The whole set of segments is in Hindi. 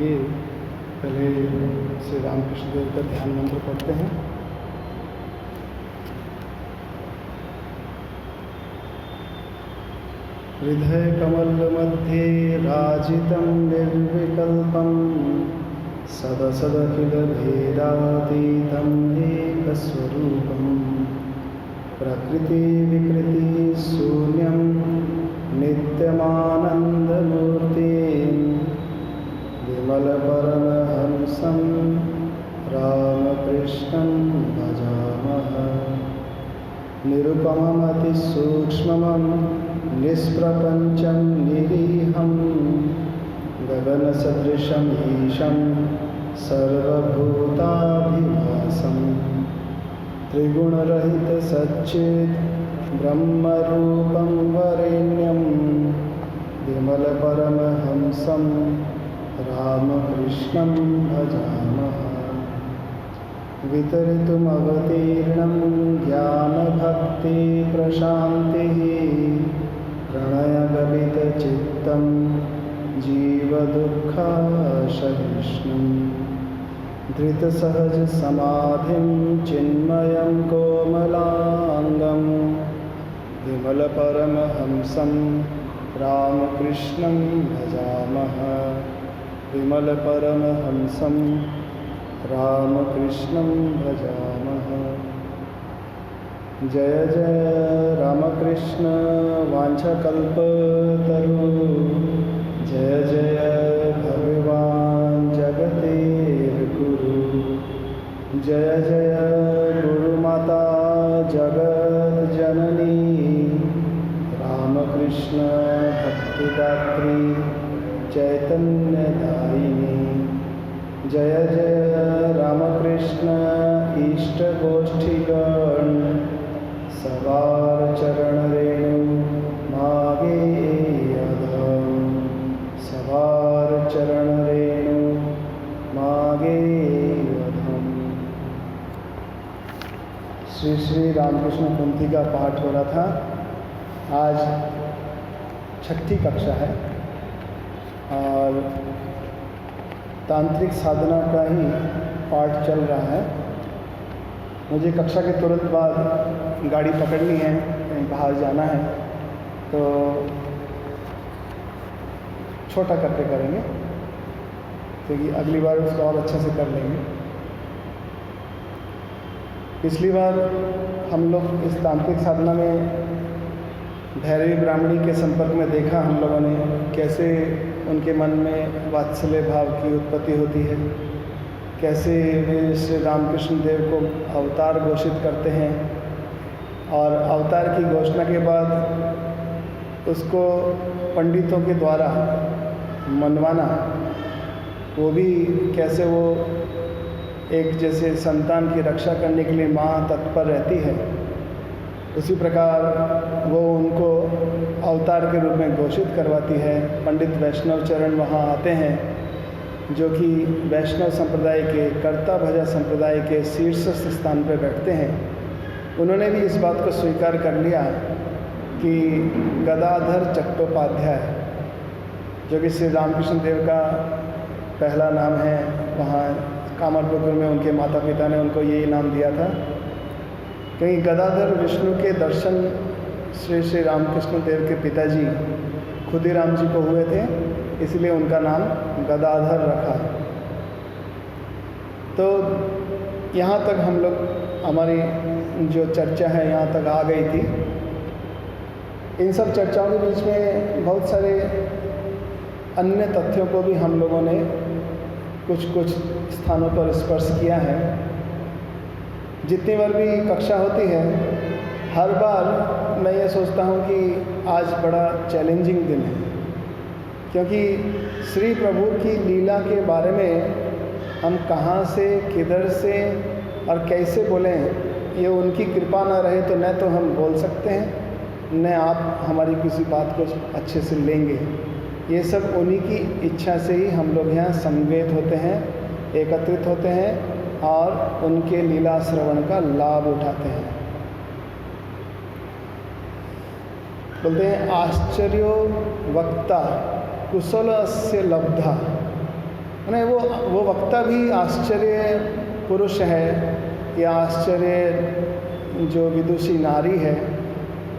आइए पहले श्री रामकृष्ण देव का ध्यान मंत्र पढ़ते हैं। हृदय कमल मध्ये राजितं निर्विकल्पं सदसदखिल भेदातीतं एकस्वरूपं प्रकृति विकृति शून्यं नित्यमानन्दमूर्तिं विमलपरमहंसं रामकृष्णं भजामः। निरुपममतिसूक्ष्मं निष्प्रपञ्चं निरीहं गगनसदृशं ईशं सर्वभूताभिभासं त्रिगुणरहितसच्चित् ब्रह्मरूपं वरेण्यं विमलपरमहंसं रामकृष्णं भजामः। वितरितुमवतीर्णं ज्ञानभक्तिप्रशान्तिः प्रणयगलितचित्तं जीवदुःखसहिष्णुं धृतसहजसमाधिं चिन्मयं कोमलाङ्गं विमलपरमहंसं रामकृष्णं भजामः। विमलपरमहंसं रामकृष्णं भजामः। जय जय रामकृष्ण वाञ्छाकल्पतरु जय जय भगवान् जगद्गुरु जय जय गुरुमाता जगज्जननी रामकृष्ण भक्तिदात्री चैतन्यदायिनी जय जय रामकृष्ण इष्टगोष्ठीगण सवार चरण रेणु मागे अधम सवार चरण रेणु मागे अधम। श्री श्री रामकृष्ण कुंती का पाठ हो रहा था। आज छठी कक्षा है और तांत्रिक साधना का ही पाठ चल रहा है। मुझे कक्षा के तुरंत बाद गाड़ी पकड़नी है, कहीं बाहर जाना है, तो छोटा करके करेंगे क्योंकि अगली बार उसको और अच्छे से कर लेंगे। पिछली बार हम लोग इस तांत्रिक साधना में भैरवी ब्राह्मणी के संपर्क में देखा हम लोगों ने कैसे उनके मन में वात्सल्य भाव की उत्पत्ति होती है, कैसे वे श्री रामकृष्ण देव को अवतार घोषित करते हैं और अवतार की घोषणा के बाद उसको पंडितों के द्वारा मनवाना, वो भी कैसे वो एक जैसे संतान की रक्षा करने के लिए माँ तत्पर रहती है, उसी प्रकार वो उनको अवतार के रूप में घोषित करवाती है। पंडित वैष्णव चरण वहाँ आते हैं जो कि वैष्णव संप्रदाय के कर्ता भजा संप्रदाय के शीर्षस्थ स्थान पर बैठते हैं। उन्होंने भी इस बात को स्वीकार कर लिया कि गदाधर चट्टोपाध्याय, जो कि श्री रामकृष्ण देव का पहला नाम है, वहाँ कामरपुकुर में उनके माता पिता ने उनको यही नाम दिया था क्योंकि गदाधर विष्णु के दर्शन श्री श्री रामकृष्ण देव के पिताजी खुदीराम जी को हुए थे, इसलिए उनका नाम गदाधर रखा। तो यहाँ तक हम लोग, हमारी जो चर्चा है यहाँ तक आ गई थी। इन सब चर्चाओं के बीच में बहुत सारे अन्य तथ्यों को भी हम लोगों ने कुछ स्थानों पर स्पर्श किया है। जितनी बार भी कक्षा होती है, हर बार मैं ये सोचता हूँ कि आज बड़ा चैलेंजिंग दिन है, क्योंकि श्री प्रभु की लीला के बारे में हम कहाँ से, किधर से और कैसे बोलें, ये उनकी कृपा न रहे तो न तो हम बोल सकते हैं, न आप हमारी किसी बात को अच्छे से लेंगे। ये सब उन्हीं की इच्छा से ही हम लोग यहाँ समवेत होते हैं, एकत्रित होते हैं और उनके लीला श्रवण का लाभ उठाते हैं। बोलते हैं आश्चर्यो वक्ता कुशलस्य लब्धा नहीं, वो वक्ता भी आश्चर्य पुरुष है या आश्चर्य जो विदुषी नारी है,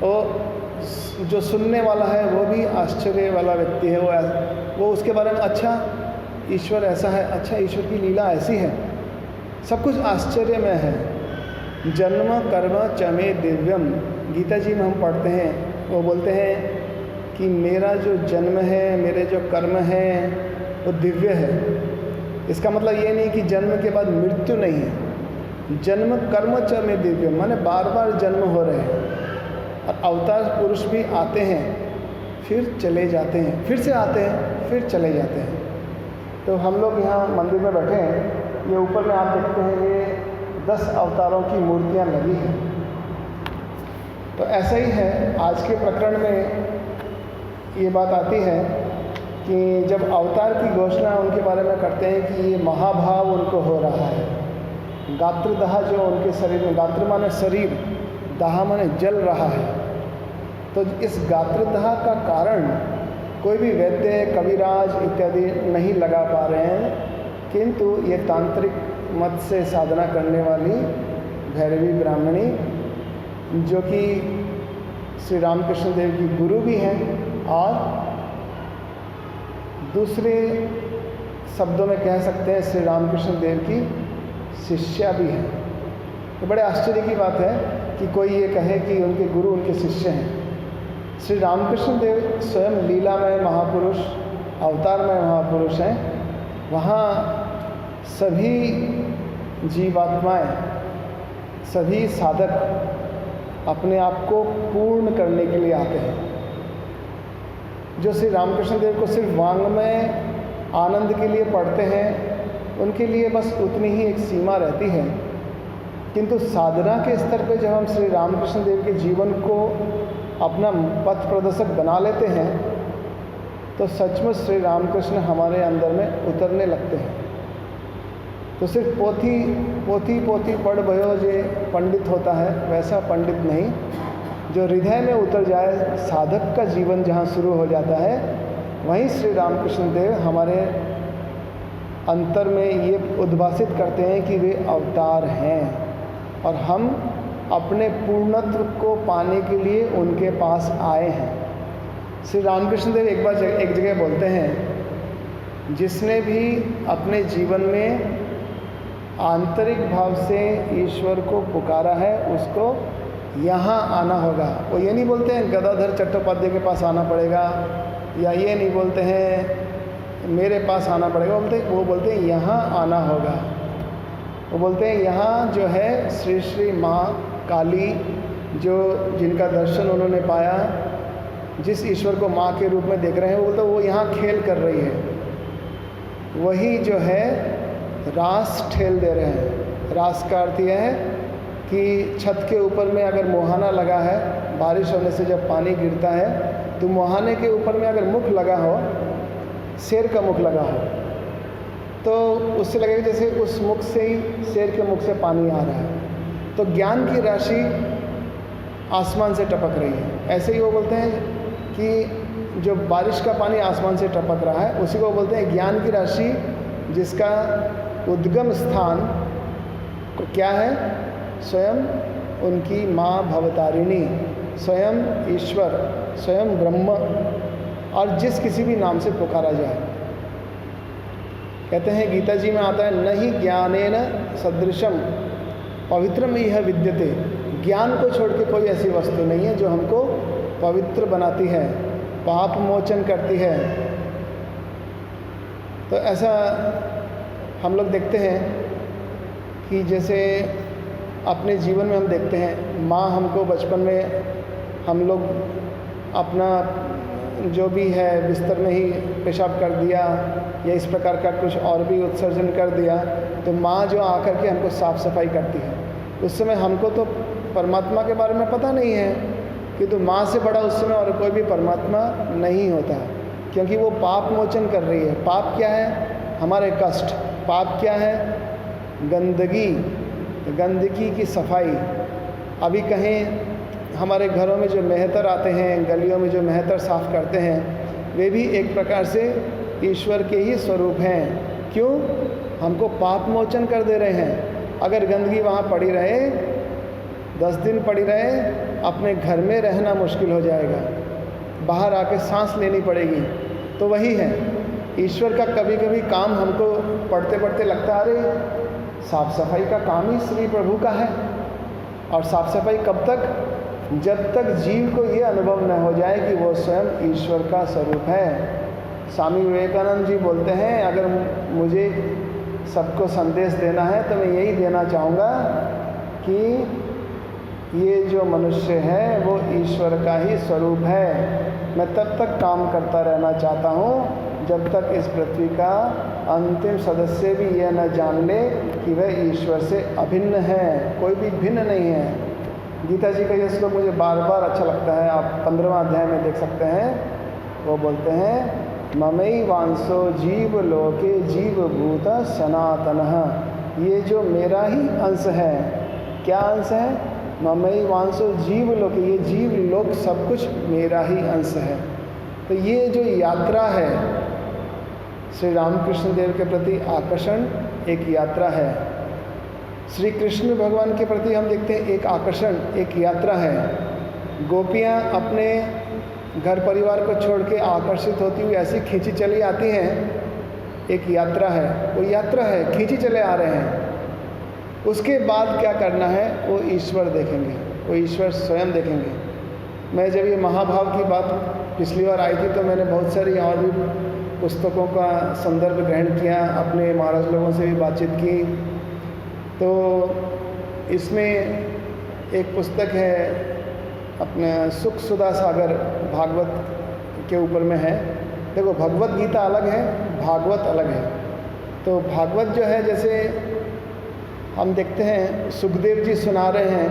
और जो सुनने वाला है वो भी आश्चर्य वाला व्यक्ति है। वो उसके बारे में अच्छा ईश्वर ऐसा है, अच्छा ईश्वर की लीला ऐसी है, सब कुछ आश्चर्य में है। जन्म कर्म चमे दिव्यम, गीता जी में हम पढ़ते हैं, वो बोलते हैं कि मेरा जो जन्म है, मेरे जो कर्म हैं वो दिव्य है। इसका मतलब ये नहीं कि जन्म के बाद मृत्यु नहीं है। जन्म कर्म च में दिव्य, माने बार बार जन्म हो रहे हैं, और अवतार पुरुष भी आते हैं फिर चले जाते हैं, फिर से आते हैं फिर चले जाते हैं। तो हम लोग यहाँ मंदिर में बैठे हैं, ये ऊपर में आप देखते हैं ये 10 अवतारों की मूर्तियाँ लगी हैं। तो ऐसा ही है, आज के प्रकरण में ये बात आती है कि जब अवतार की घोषणा उनके बारे में करते हैं कि ये महाभाव उनको हो रहा है, गात्रदाह जो उनके शरीर में, गात्र माने शरीर, दाह माने जल रहा है, तो इस गात्रदाह का कारण कोई भी वैद्य, कविराज इत्यादि नहीं लगा पा रहे हैं, किंतु ये तांत्रिक मत से साधना करने वाली भैरवी ब्राह्मणी, जो कि श्री रामकृष्ण देव की गुरु भी हैं और दूसरे शब्दों में कह सकते हैं श्री रामकृष्ण देव की शिष्या भी हैं। तो बड़े आश्चर्य की बात है कि कोई ये कहे कि उनके गुरु उनके शिष्य हैं। श्री रामकृष्ण देव स्वयं लीलामय महापुरुष, अवतारमय महापुरुष हैं। वहाँ सभी जीवात्माएं, सभी साधक अपने आप को पूर्ण करने के लिए आते हैं। जो श्री रामकृष्ण देव को सिर्फ वांग्मय आनंद के लिए पढ़ते हैं, उनके लिए बस उतनी ही एक सीमा रहती है, किंतु साधना के स्तर पे जब हम श्री रामकृष्ण देव के जीवन को अपना पथ प्रदर्शक बना लेते हैं, तो सचमुच श्री रामकृष्ण हमारे अंदर में उतरने लगते हैं। तो सिर्फ पोथी पढ़ भयो जे पंडित होता है, वैसा पंडित नहीं, जो हृदय में उतर जाए, साधक का जीवन जहाँ शुरू हो जाता है, वहीं श्री रामकृष्ण देव हमारे अंतर में ये उद्भासित करते हैं कि वे अवतार हैं और हम अपने पूर्णत्व को पाने के लिए उनके पास आए हैं। श्री रामकृष्ण देव एक जगह बोलते हैं, जिसने भी अपने जीवन में आंतरिक भाव से ईश्वर को पुकारा है, उसको यहाँ आना होगा। वो ये नहीं बोलते हैं गदाधर चट्टोपाध्याय के पास आना पड़ेगा, या ये नहीं बोलते हैं मेरे पास आना पड़ेगा, वो बोलते हैं यहाँ आना होगा। वो बोलते हैं यहाँ जो है श्री श्री माँ काली, जो जिनका दर्शन उन्होंने पाया, जिस ईश्वर को माँ के रूप में देख रहे हैं, वो बोलते वो यहाँ खेल कर रही है, वही जो है रास ठेल दे रहे हैं। रास का अर्थ यह है कि छत के ऊपर में अगर मुहाना लगा है, बारिश होने से जब पानी गिरता है, तो मुहाने के ऊपर में अगर मुख लगा हो, शेर का मुख लगा हो, तो उससे लगेगा जैसे उस मुख से ही, शेर के मुख से पानी आ रहा है। तो ज्ञान की राशि आसमान से टपक रही है। ऐसे ही वो बोलते हैं कि जो बारिश का पानी आसमान से टपक रहा है, उसी को बोलते हैं ज्ञान की राशि, जिसका उद्गम स्थान क्या है? स्वयं उनकी माँ भवतारिणी, स्वयं ईश्वर, स्वयं ब्रह्म, और जिस किसी भी नाम से पुकारा जाए। कहते हैं गीता जी में आता है, न ही ज्ञानेन सदृशम पवित्रम यह विद्यते। ज्ञान को छोड़ के कोई ऐसी वस्तु नहीं है जो हमको पवित्र बनाती है, पाप मोचन करती है। तो ऐसा हम लोग देखते हैं कि जैसे अपने जीवन में हम देखते हैं, माँ हमको बचपन में, हम लोग अपना जो भी है बिस्तर में ही पेशाब कर दिया या इस प्रकार का कुछ और भी उत्सर्जन कर दिया, तो माँ जो आकर के हमको साफ़ सफाई करती है। उस समय हमको तो परमात्मा के बारे में पता नहीं है, किंतु माँ से बड़ा उस समय और कोई भी परमात्मा नहीं होता, क्योंकि वो पाप मोचन कर रही है। पाप क्या है? हमारे कष्ट। पाप क्या है? गंदगी, गंदगी की सफाई। अभी कहें हमारे घरों में जो मेहतर आते हैं, गलियों में जो मेहतर साफ़ करते हैं, वे भी एक प्रकार से ईश्वर के ही स्वरूप हैं, क्यों? हमको पाप मोचन कर दे रहे हैं। अगर गंदगी वहाँ पड़ी रहे, 10 दिन पड़ी रहे, अपने घर में रहना मुश्किल हो जाएगा, बाहर आके सांस लेनी पड़ेगी। तो वही है, ईश्वर का कभी कभी काम हमको पढ़ते पढ़ते लगता है अरे साफ सफाई का काम ही श्री प्रभु का है। और साफ सफाई कब तक? जब तक जीव को ये अनुभव न हो जाए कि वो स्वयं ईश्वर का स्वरूप है। स्वामी विवेकानंद जी बोलते हैं, अगर मुझे सबको संदेश देना है तो मैं यही देना चाहूँगा कि ये जो मनुष्य है वो ईश्वर का ही स्वरूप है। मैं तब तक काम करता रहना चाहता हूँ जब तक इस पृथ्वी का अंतिम सदस्य भी यह न जान ले कि वह ईश्वर से अभिन्न है, कोई भी भिन्न नहीं है। गीता जी का ये श्लोक मुझे बार बार अच्छा लगता है, आप 15वां अध्याय में देख सकते हैं। वो बोलते हैं, ममई वांसो जीव लोके जीवभूत सनातनः। ये जो मेरा ही अंश है। क्या अंश है? ममई वांसो जीव लोके, ये जीव लोक सब कुछ मेरा ही अंश है। तो ये जो यात्रा है श्री रामकृष्ण देव के प्रति आकर्षण एक यात्रा है। श्री कृष्ण भगवान के प्रति हम देखते हैं एक आकर्षण, एक यात्रा है। गोपियाँ अपने घर परिवार को छोड़ के आकर्षित होती हुई ऐसी खींची चली आती हैं, एक यात्रा है, वो यात्रा है, खींची चले आ रहे हैं। उसके बाद क्या करना है वो ईश्वर देखेंगे, वो ईश्वर स्वयं देखेंगे। मैं जब ये महाभाव की बात पिछली बार आई थी तो मैंने बहुत सारी और भी पुस्तकों का संदर्भ ग्रहण किया, अपने महाराज लोगों से भी बातचीत की। तो इसमें एक पुस्तक है अपने सुख सुधा सागर, भागवत के ऊपर में है। देखो, भगवत गीता अलग है, भागवत अलग है। तो भागवत जो है, जैसे हम देखते हैं सुखदेव जी सुना रहे हैं,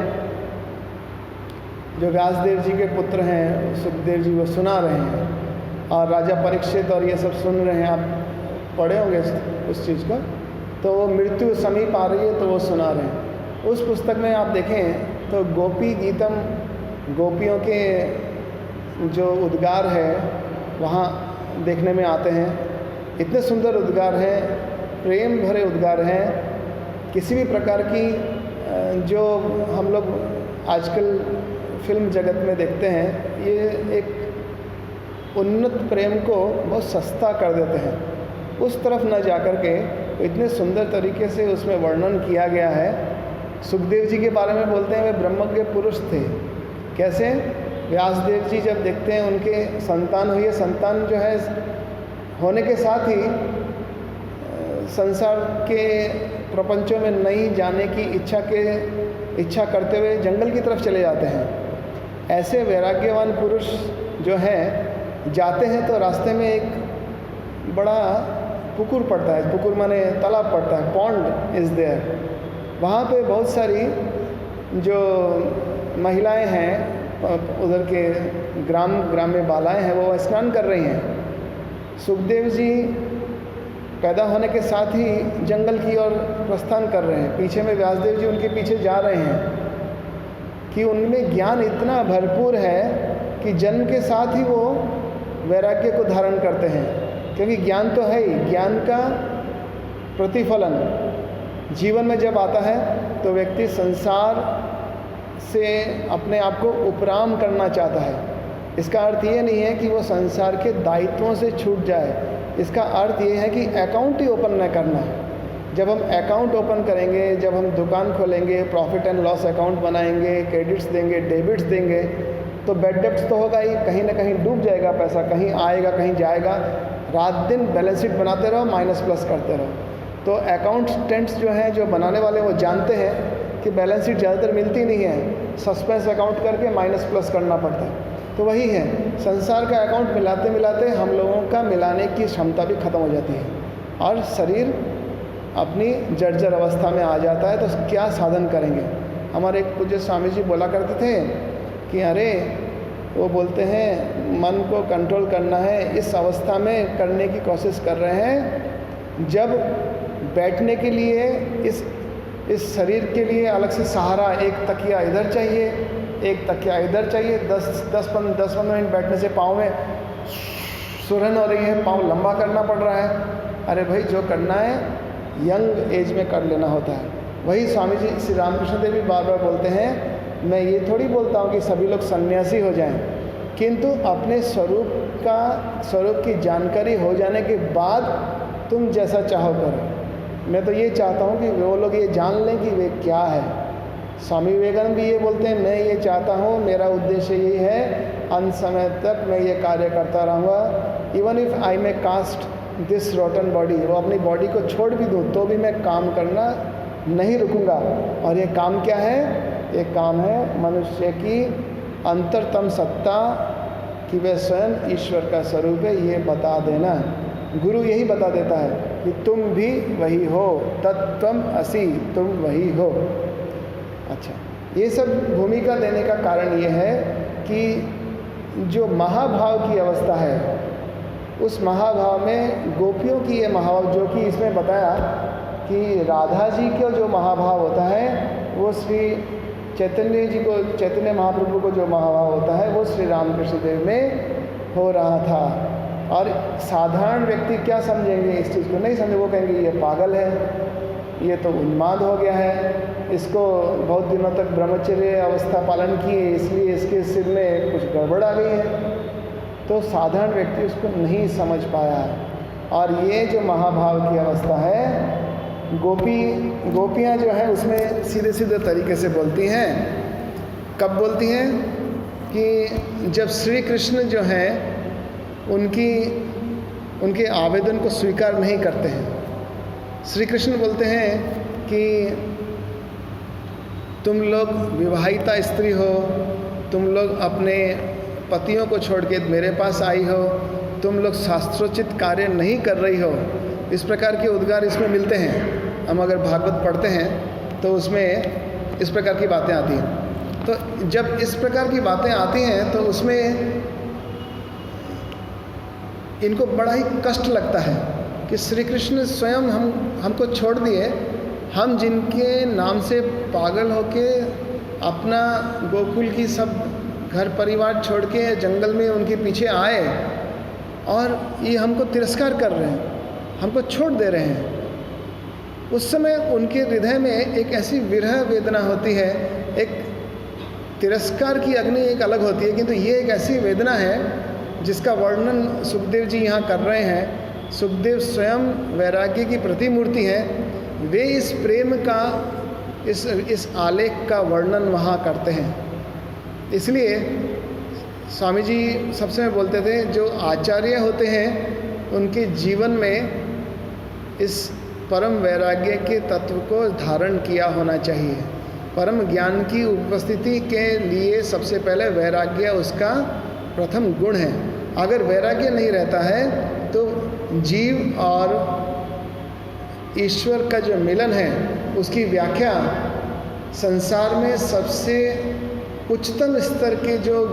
जो व्यासदेव जी के पुत्र हैं सुखदेव जी, वो सुना रहे हैं और राजा परीक्षित और ये सब सुन रहे हैं। आप पढ़े होंगे उस चीज़ को। तो वो मृत्यु समीप आ रही है तो वो सुना रहे हैं। उस पुस्तक में आप देखें तो गोपी गीतम, गोपियों के जो उद्गार है वहाँ देखने में आते हैं। इतने सुंदर उद्गार हैं, प्रेम भरे उद्गार हैं। किसी भी प्रकार की जो हम लोग आजकल फिल्म जगत में देखते हैं, ये एक उन्नत प्रेम को बहुत सस्ता कर देते हैं। उस तरफ न जाकर के इतने सुंदर तरीके से उसमें वर्णन किया गया है। सुखदेव जी के बारे में बोलते हैं वे ब्रह्मज्ञ पुरुष थे। कैसे? व्यासदेव जी जब देखते हैं उनके संतान हुई है, संतान जो है होने के साथ ही संसार के प्रपंचों में नहीं जाने की इच्छा करते हुए जंगल की तरफ चले जाते हैं। ऐसे वैराग्यवान पुरुष जो हैं जाते हैं तो रास्ते में एक बड़ा पुकुर पड़ता है, पुकुर माने तालाब पड़ता है, पॉन्ड इज़ देयर। वहाँ पे बहुत सारी जो महिलाएं हैं उधर के ग्राम्य बालाएं हैं, वो स्नान कर रही हैं। सुखदेव जी पैदा होने के साथ ही जंगल की ओर प्रस्थान कर रहे हैं। पीछे में व्यासदेव जी उनके पीछे जा रहे हैं कि उनमें ज्ञान इतना भरपूर है कि जन्म के साथ ही वो वैराग्य को धारण करते हैं। क्योंकि ज्ञान तो है ही, ज्ञान का प्रतिफलन जीवन में जब आता है तो व्यक्ति संसार से अपने आप को उपराम करना चाहता है। इसका अर्थ ये नहीं है कि वो संसार के दायित्वों से छूट जाए। इसका अर्थ ये है कि अकाउंट ही ओपन न करना है। जब हम अकाउंट ओपन करेंगे, जब हम दुकान खोलेंगे, प्रॉफिट एंड लॉस अकाउंट बनाएंगे, क्रेडिट्स देंगे, डेबिट्स देंगे, तो बैड डेब्ट्स तो होगा ही, कहीं ना कहीं डूब जाएगा पैसा, कहीं आएगा कहीं जाएगा। रात दिन बैलेंस शीट बनाते रहो, माइनस प्लस करते रहो। तो अकाउंटेंट्स जो हैं, जो बनाने वाले, वो जानते हैं कि बैलेंस शीट ज़्यादातर मिलती नहीं है, सस्पेंस अकाउंट करके माइनस प्लस करना पड़ता है। तो वही है, संसार का अकाउंट मिलाते मिलाते हम लोगों का मिलाने की क्षमता भी ख़त्म हो जाती है और शरीर अपनी जर्जर अवस्था में आ जाता है। तो क्या साधन करेंगे? हमारे एक पूज्य स्वामी जी बोला करते थे कि अरे, वो बोलते हैं मन को कंट्रोल करना है, इस अवस्था में करने की कोशिश कर रहे हैं जब बैठने के लिए इस शरीर के लिए अलग से सहारा, एक तकिया इधर चाहिए, एक तकिया इधर चाहिए। 10-15 मिनट बैठने से पाँव में सुरन हो रही है, पाँव लंबा करना पड़ रहा है। अरे भाई जो करना है यंग एज में कर लेना होता है। वही स्वामी जी श्री रामकृष्ण देव भी बार बार बोलते हैं, मैं ये थोड़ी बोलता हूँ कि सभी लोग सन्यासी हो जाएं, किंतु अपने स्वरूप की जानकारी हो जाने के बाद तुम जैसा चाहो करो। मैं तो ये चाहता हूँ कि वो लोग ये जान लें कि वे क्या है। स्वामी विवेकानंद भी ये बोलते हैं, मैं ये चाहता हूँ, मेरा उद्देश्य यही है, अंत समय तक मैं ये कार्य करता रहूँगा। Even if I may cast this rotten body, वो अपनी बॉडी को छोड़ भी दूँ तो भी मैं काम करना नहीं रुकूंगा। और ये काम क्या है? ये काम है मनुष्य की अंतरतम सत्ता कि वह स्वयं ईश्वर का स्वरूप है, ये बता देना। गुरु यही बता देता है कि तुम भी वही हो, तत्त्वम असि, तुम वही हो। अच्छा, ये सब भूमिका देने का कारण ये है कि जो महाभाव की अवस्था है, उस महाभाव में गोपियों की ये महाभाव, जो कि इसमें बताया कि राधा जी का जो महाभाव होता है वो श्री चैतन्य जी को, चैतन्य महाप्रभु को जो महाभाव होता है वो श्री रामकृष्ण देव में हो रहा था। और साधारण व्यक्ति क्या समझेंगे? इस चीज़ को नहीं समझे, वो कहेंगे ये पागल है, ये तो उन्माद हो गया है, इसको बहुत दिनों तक ब्रह्मचर्य अवस्था पालन की है, इसलिए इसके सिर में कुछ गड़बड़ आ गई है। तो साधारण व्यक्ति उसको नहीं समझ पाया है। और ये जो महाभाव की अवस्था है, गोपियाँ जो हैं उसमें सीधे सीधे तरीके से बोलती हैं। कब बोलती हैं? कि जब श्री कृष्ण जो हैं उनके आवेदन को स्वीकार नहीं करते हैं। श्री कृष्ण बोलते हैं कि तुम लोग विवाहिता स्त्री हो, तुम लोग अपने पतियों को छोड़ के मेरे पास आई हो, तुम लोग शास्त्रोचित कार्य नहीं कर रही हो। इस प्रकार के उद्गार इसमें मिलते हैं। हम अगर भागवत पढ़ते हैं तो उसमें इस प्रकार की बातें आती हैं। तो जब इस प्रकार की बातें आती हैं तो उसमें इनको बड़ा ही कष्ट लगता है कि श्री कृष्ण स्वयं हमको छोड़ दिए, हम जिनके नाम से पागल होके अपना गोकुल की सब घर परिवार छोड़ के जंगल में उनके पीछे आए, और ये हमको तिरस्कार कर रहे हैं, हमको छोड़ दे रहे हैं। उस समय उनके हृदय में एक ऐसी विरह वेदना होती है। एक तिरस्कार की अग्नि एक अलग होती है, किंतु ये एक ऐसी वेदना है जिसका वर्णन सुखदेव जी यहाँ कर रहे हैं। सुखदेव स्वयं वैराग्य की प्रतिमूर्ति हैं। वे इस प्रेम का, इस आलेख का वर्णन वहाँ करते हैं। इसलिए स्वामी जी सबसे बोलते थे, जो आचार्य होते हैं उनके जीवन में इस परम वैराग्य के तत्व को धारण किया होना चाहिए। परम ज्ञान की उपस्थिति के लिए सबसे पहले वैराग्य उसका प्रथम गुण है। अगर वैराग्य नहीं रहता है तो जीव और ईश्वर का जो मिलन है उसकी व्याख्या संसार में सबसे उच्चतम स्तर के जो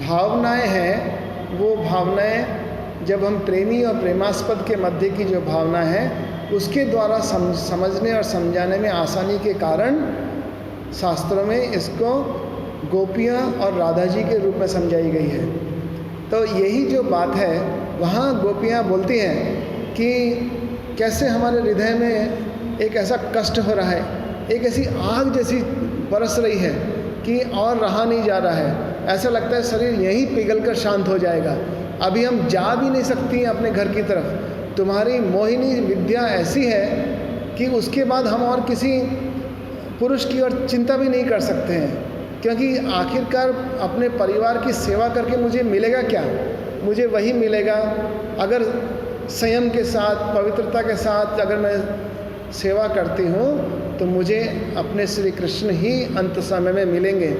भावनाएं हैं, वो भावनाएं जब हम प्रेमी और प्रेमास्पद के मध्य की जो भावना है उसके द्वारा समझने और समझाने में आसानी के कारण शास्त्रों में इसको गोपियाँ और राधा जी के रूप में समझाई गई है। तो यही जो बात है, वहाँ गोपियाँ बोलती हैं कि कैसे हमारे हृदय में एक ऐसा कष्ट हो रहा है, एक ऐसी आग जैसी बरस रही है कि और रहा नहीं जा रहा है। ऐसा लगता है शरीर यहीं पिघल कर शांत हो जाएगा, अभी हम जा भी नहीं सकती हैं अपने घर की तरफ। तुम्हारी मोहिनी विद्या ऐसी है कि उसके बाद हम और किसी पुरुष की और चिंता भी नहीं कर सकते हैं, क्योंकि आखिरकार अपने परिवार की सेवा करके मुझे मिलेगा क्या? मुझे वही मिलेगा अगर संयम के साथ, पवित्रता के साथ अगर मैं सेवा करती हूँ तो मुझे अपने श्री कृष्ण ही अंत समय में मिलेंगे।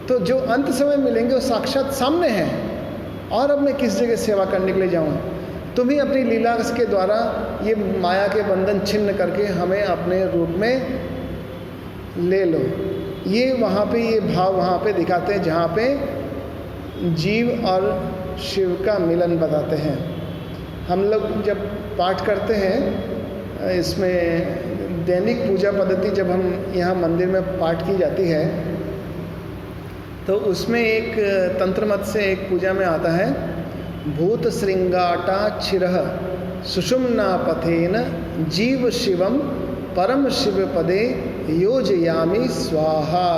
तो जो अंत समय मिलेंगे वो साक्षात सामने हैं, और अब मैं किस जगह सेवा करने के लिए जाऊँ? तुम ही अपनी लीला के द्वारा ये माया के बंधन छिन्न करके हमें अपने रूप में ले लो। ये वहाँ पे, ये भाव वहाँ पे दिखाते हैं जहाँ पे जीव और शिव का मिलन बताते हैं। हम लोग जब पाठ करते हैं, इसमें दैनिक पूजा पद्धति जब हम यहाँ मंदिर में पाठ की जाती है तो उसमें एक तंत्र मत से एक पूजा में आता है, भूत श्रृंगाटा छिरह सुषुम्ना पथेन जीव शिवम परम शिव पदे योजयामि स्वाहा।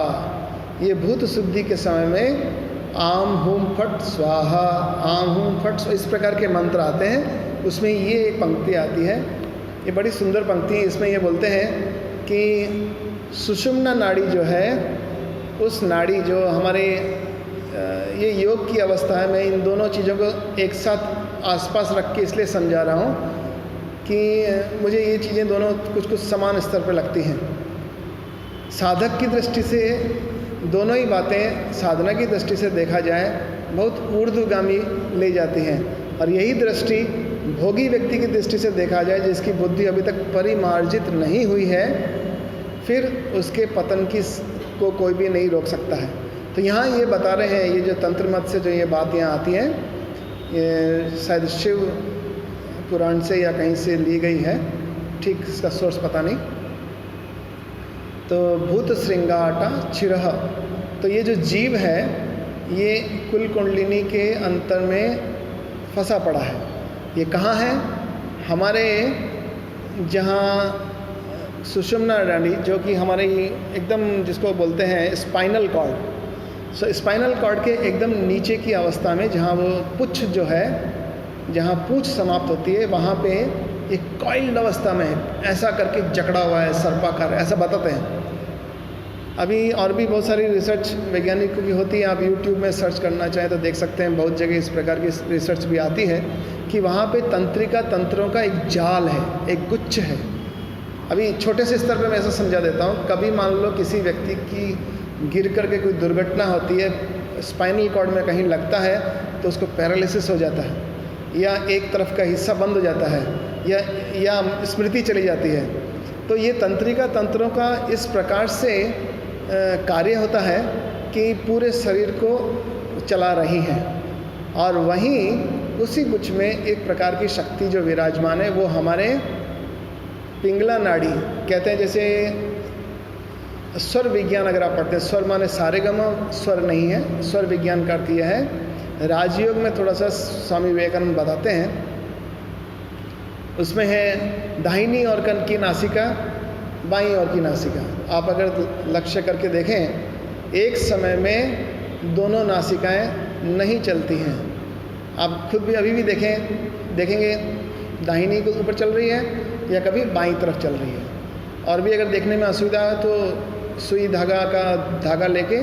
ये भूत शुद्धि के समय में आम हूम फट स्वाहा, आम हूम फट, इस प्रकार के मंत्र आते हैं। उसमें ये एक पंक्ति आती है, ये बड़ी सुंदर पंक्ति है। इसमें ये बोलते हैं कि सुषुम्ना नाड़ी जो है, उस नाड़ी जो हमारे ये योग की अवस्था है, मैं इन दोनों चीज़ों को एक साथ आसपास रख के इसलिए समझा रहा हूँ कि मुझे ये चीज़ें दोनों कुछ कुछ समान स्तर पर लगती हैं। साधक की दृष्टि से दोनों ही बातें साधना की दृष्टि से देखा जाए बहुत ऊर्ध्वगामी ले जाती हैं, और यही दृष्टि भोगी व्यक्ति की दृष्टि से देखा जाए जिसकी बुद्धि अभी तक परिमार्जित नहीं हुई है, फिर उसके पतन की को कोई भी नहीं रोक सकता है। तो यहाँ ये बता रहे हैं, ये जो तंत्र मत से जो ये बात यहाँ आती हैं, ये शायद शिव पुराण से या कहीं से ली गई है, ठीक इसका सोर्स पता नहीं। तो भूत श्रृंगाटा छिरह, तो ये जो जीव है ये कुल कुंडलिनी के अंतर में फंसा पड़ा है। ये कहाँ है? हमारे जहाँ सुषुम्ना नाड़ी, जो कि हमारे एकदम जिसको बोलते हैं स्पाइनल कॉर्ड, सो स्पाइनल कॉर्ड के एकदम नीचे की अवस्था में, जहाँ वो पुच्छ जो है, जहाँ पूंछ समाप्त होती है, वहाँ पे एक कॉइल्ड अवस्था में है, ऐसा करके जकड़ा हुआ है सर्पाकार, ऐसा बताते हैं। अभी और भी बहुत सारी रिसर्च वैज्ञानिकों की होती है, आप यूट्यूब में सर्च करना चाहें तो देख सकते हैं, बहुत जगह इस प्रकार की रिसर्च भी आती है कि वहाँ पे तंत्रिका तंत्रों का एक जाल है, एक गुच्छ है। अभी छोटे से स्तर पे मैं ऐसा समझा देता हूँ, कभी मान लो किसी व्यक्ति की गिर करके कोई दुर्घटना होती है, स्पाइनल कॉर्ड में कहीं लगता है तो उसको पैरालिसिस हो जाता है, या एक तरफ का हिस्सा बंद हो जाता है, या स्मृति चली जाती है। तो ये तंत्रिका तंत्रों का इस प्रकार से कार्य होता है कि पूरे शरीर को चला रही हैं, और वहीं उसी गुच्छ में एक प्रकार की शक्ति जो विराजमान है, वो हमारे पिंगला नाड़ी कहते हैं। जैसे स्वर विज्ञान अगर आप पढ़ते हैं, स्वर माने सारेगमा स्वर नहीं है, स्वर विज्ञान का अर्थ यह है। राजयोग में थोड़ा सा स्वामी विवेकानंद बताते हैं, उसमें है दाहिनी ओर की नासिका, बाईं ओर की नासिका। आप अगर लक्ष्य करके देखें, एक समय में दोनों नासिकाएं नहीं चलती हैं। आप खुद भी अभी भी देखेंगे दाहिनी के ऊपर चल रही है या कभी बाईं तरफ चल रही है। और भी अगर देखने में असुविधा है तो सुई धागा लेके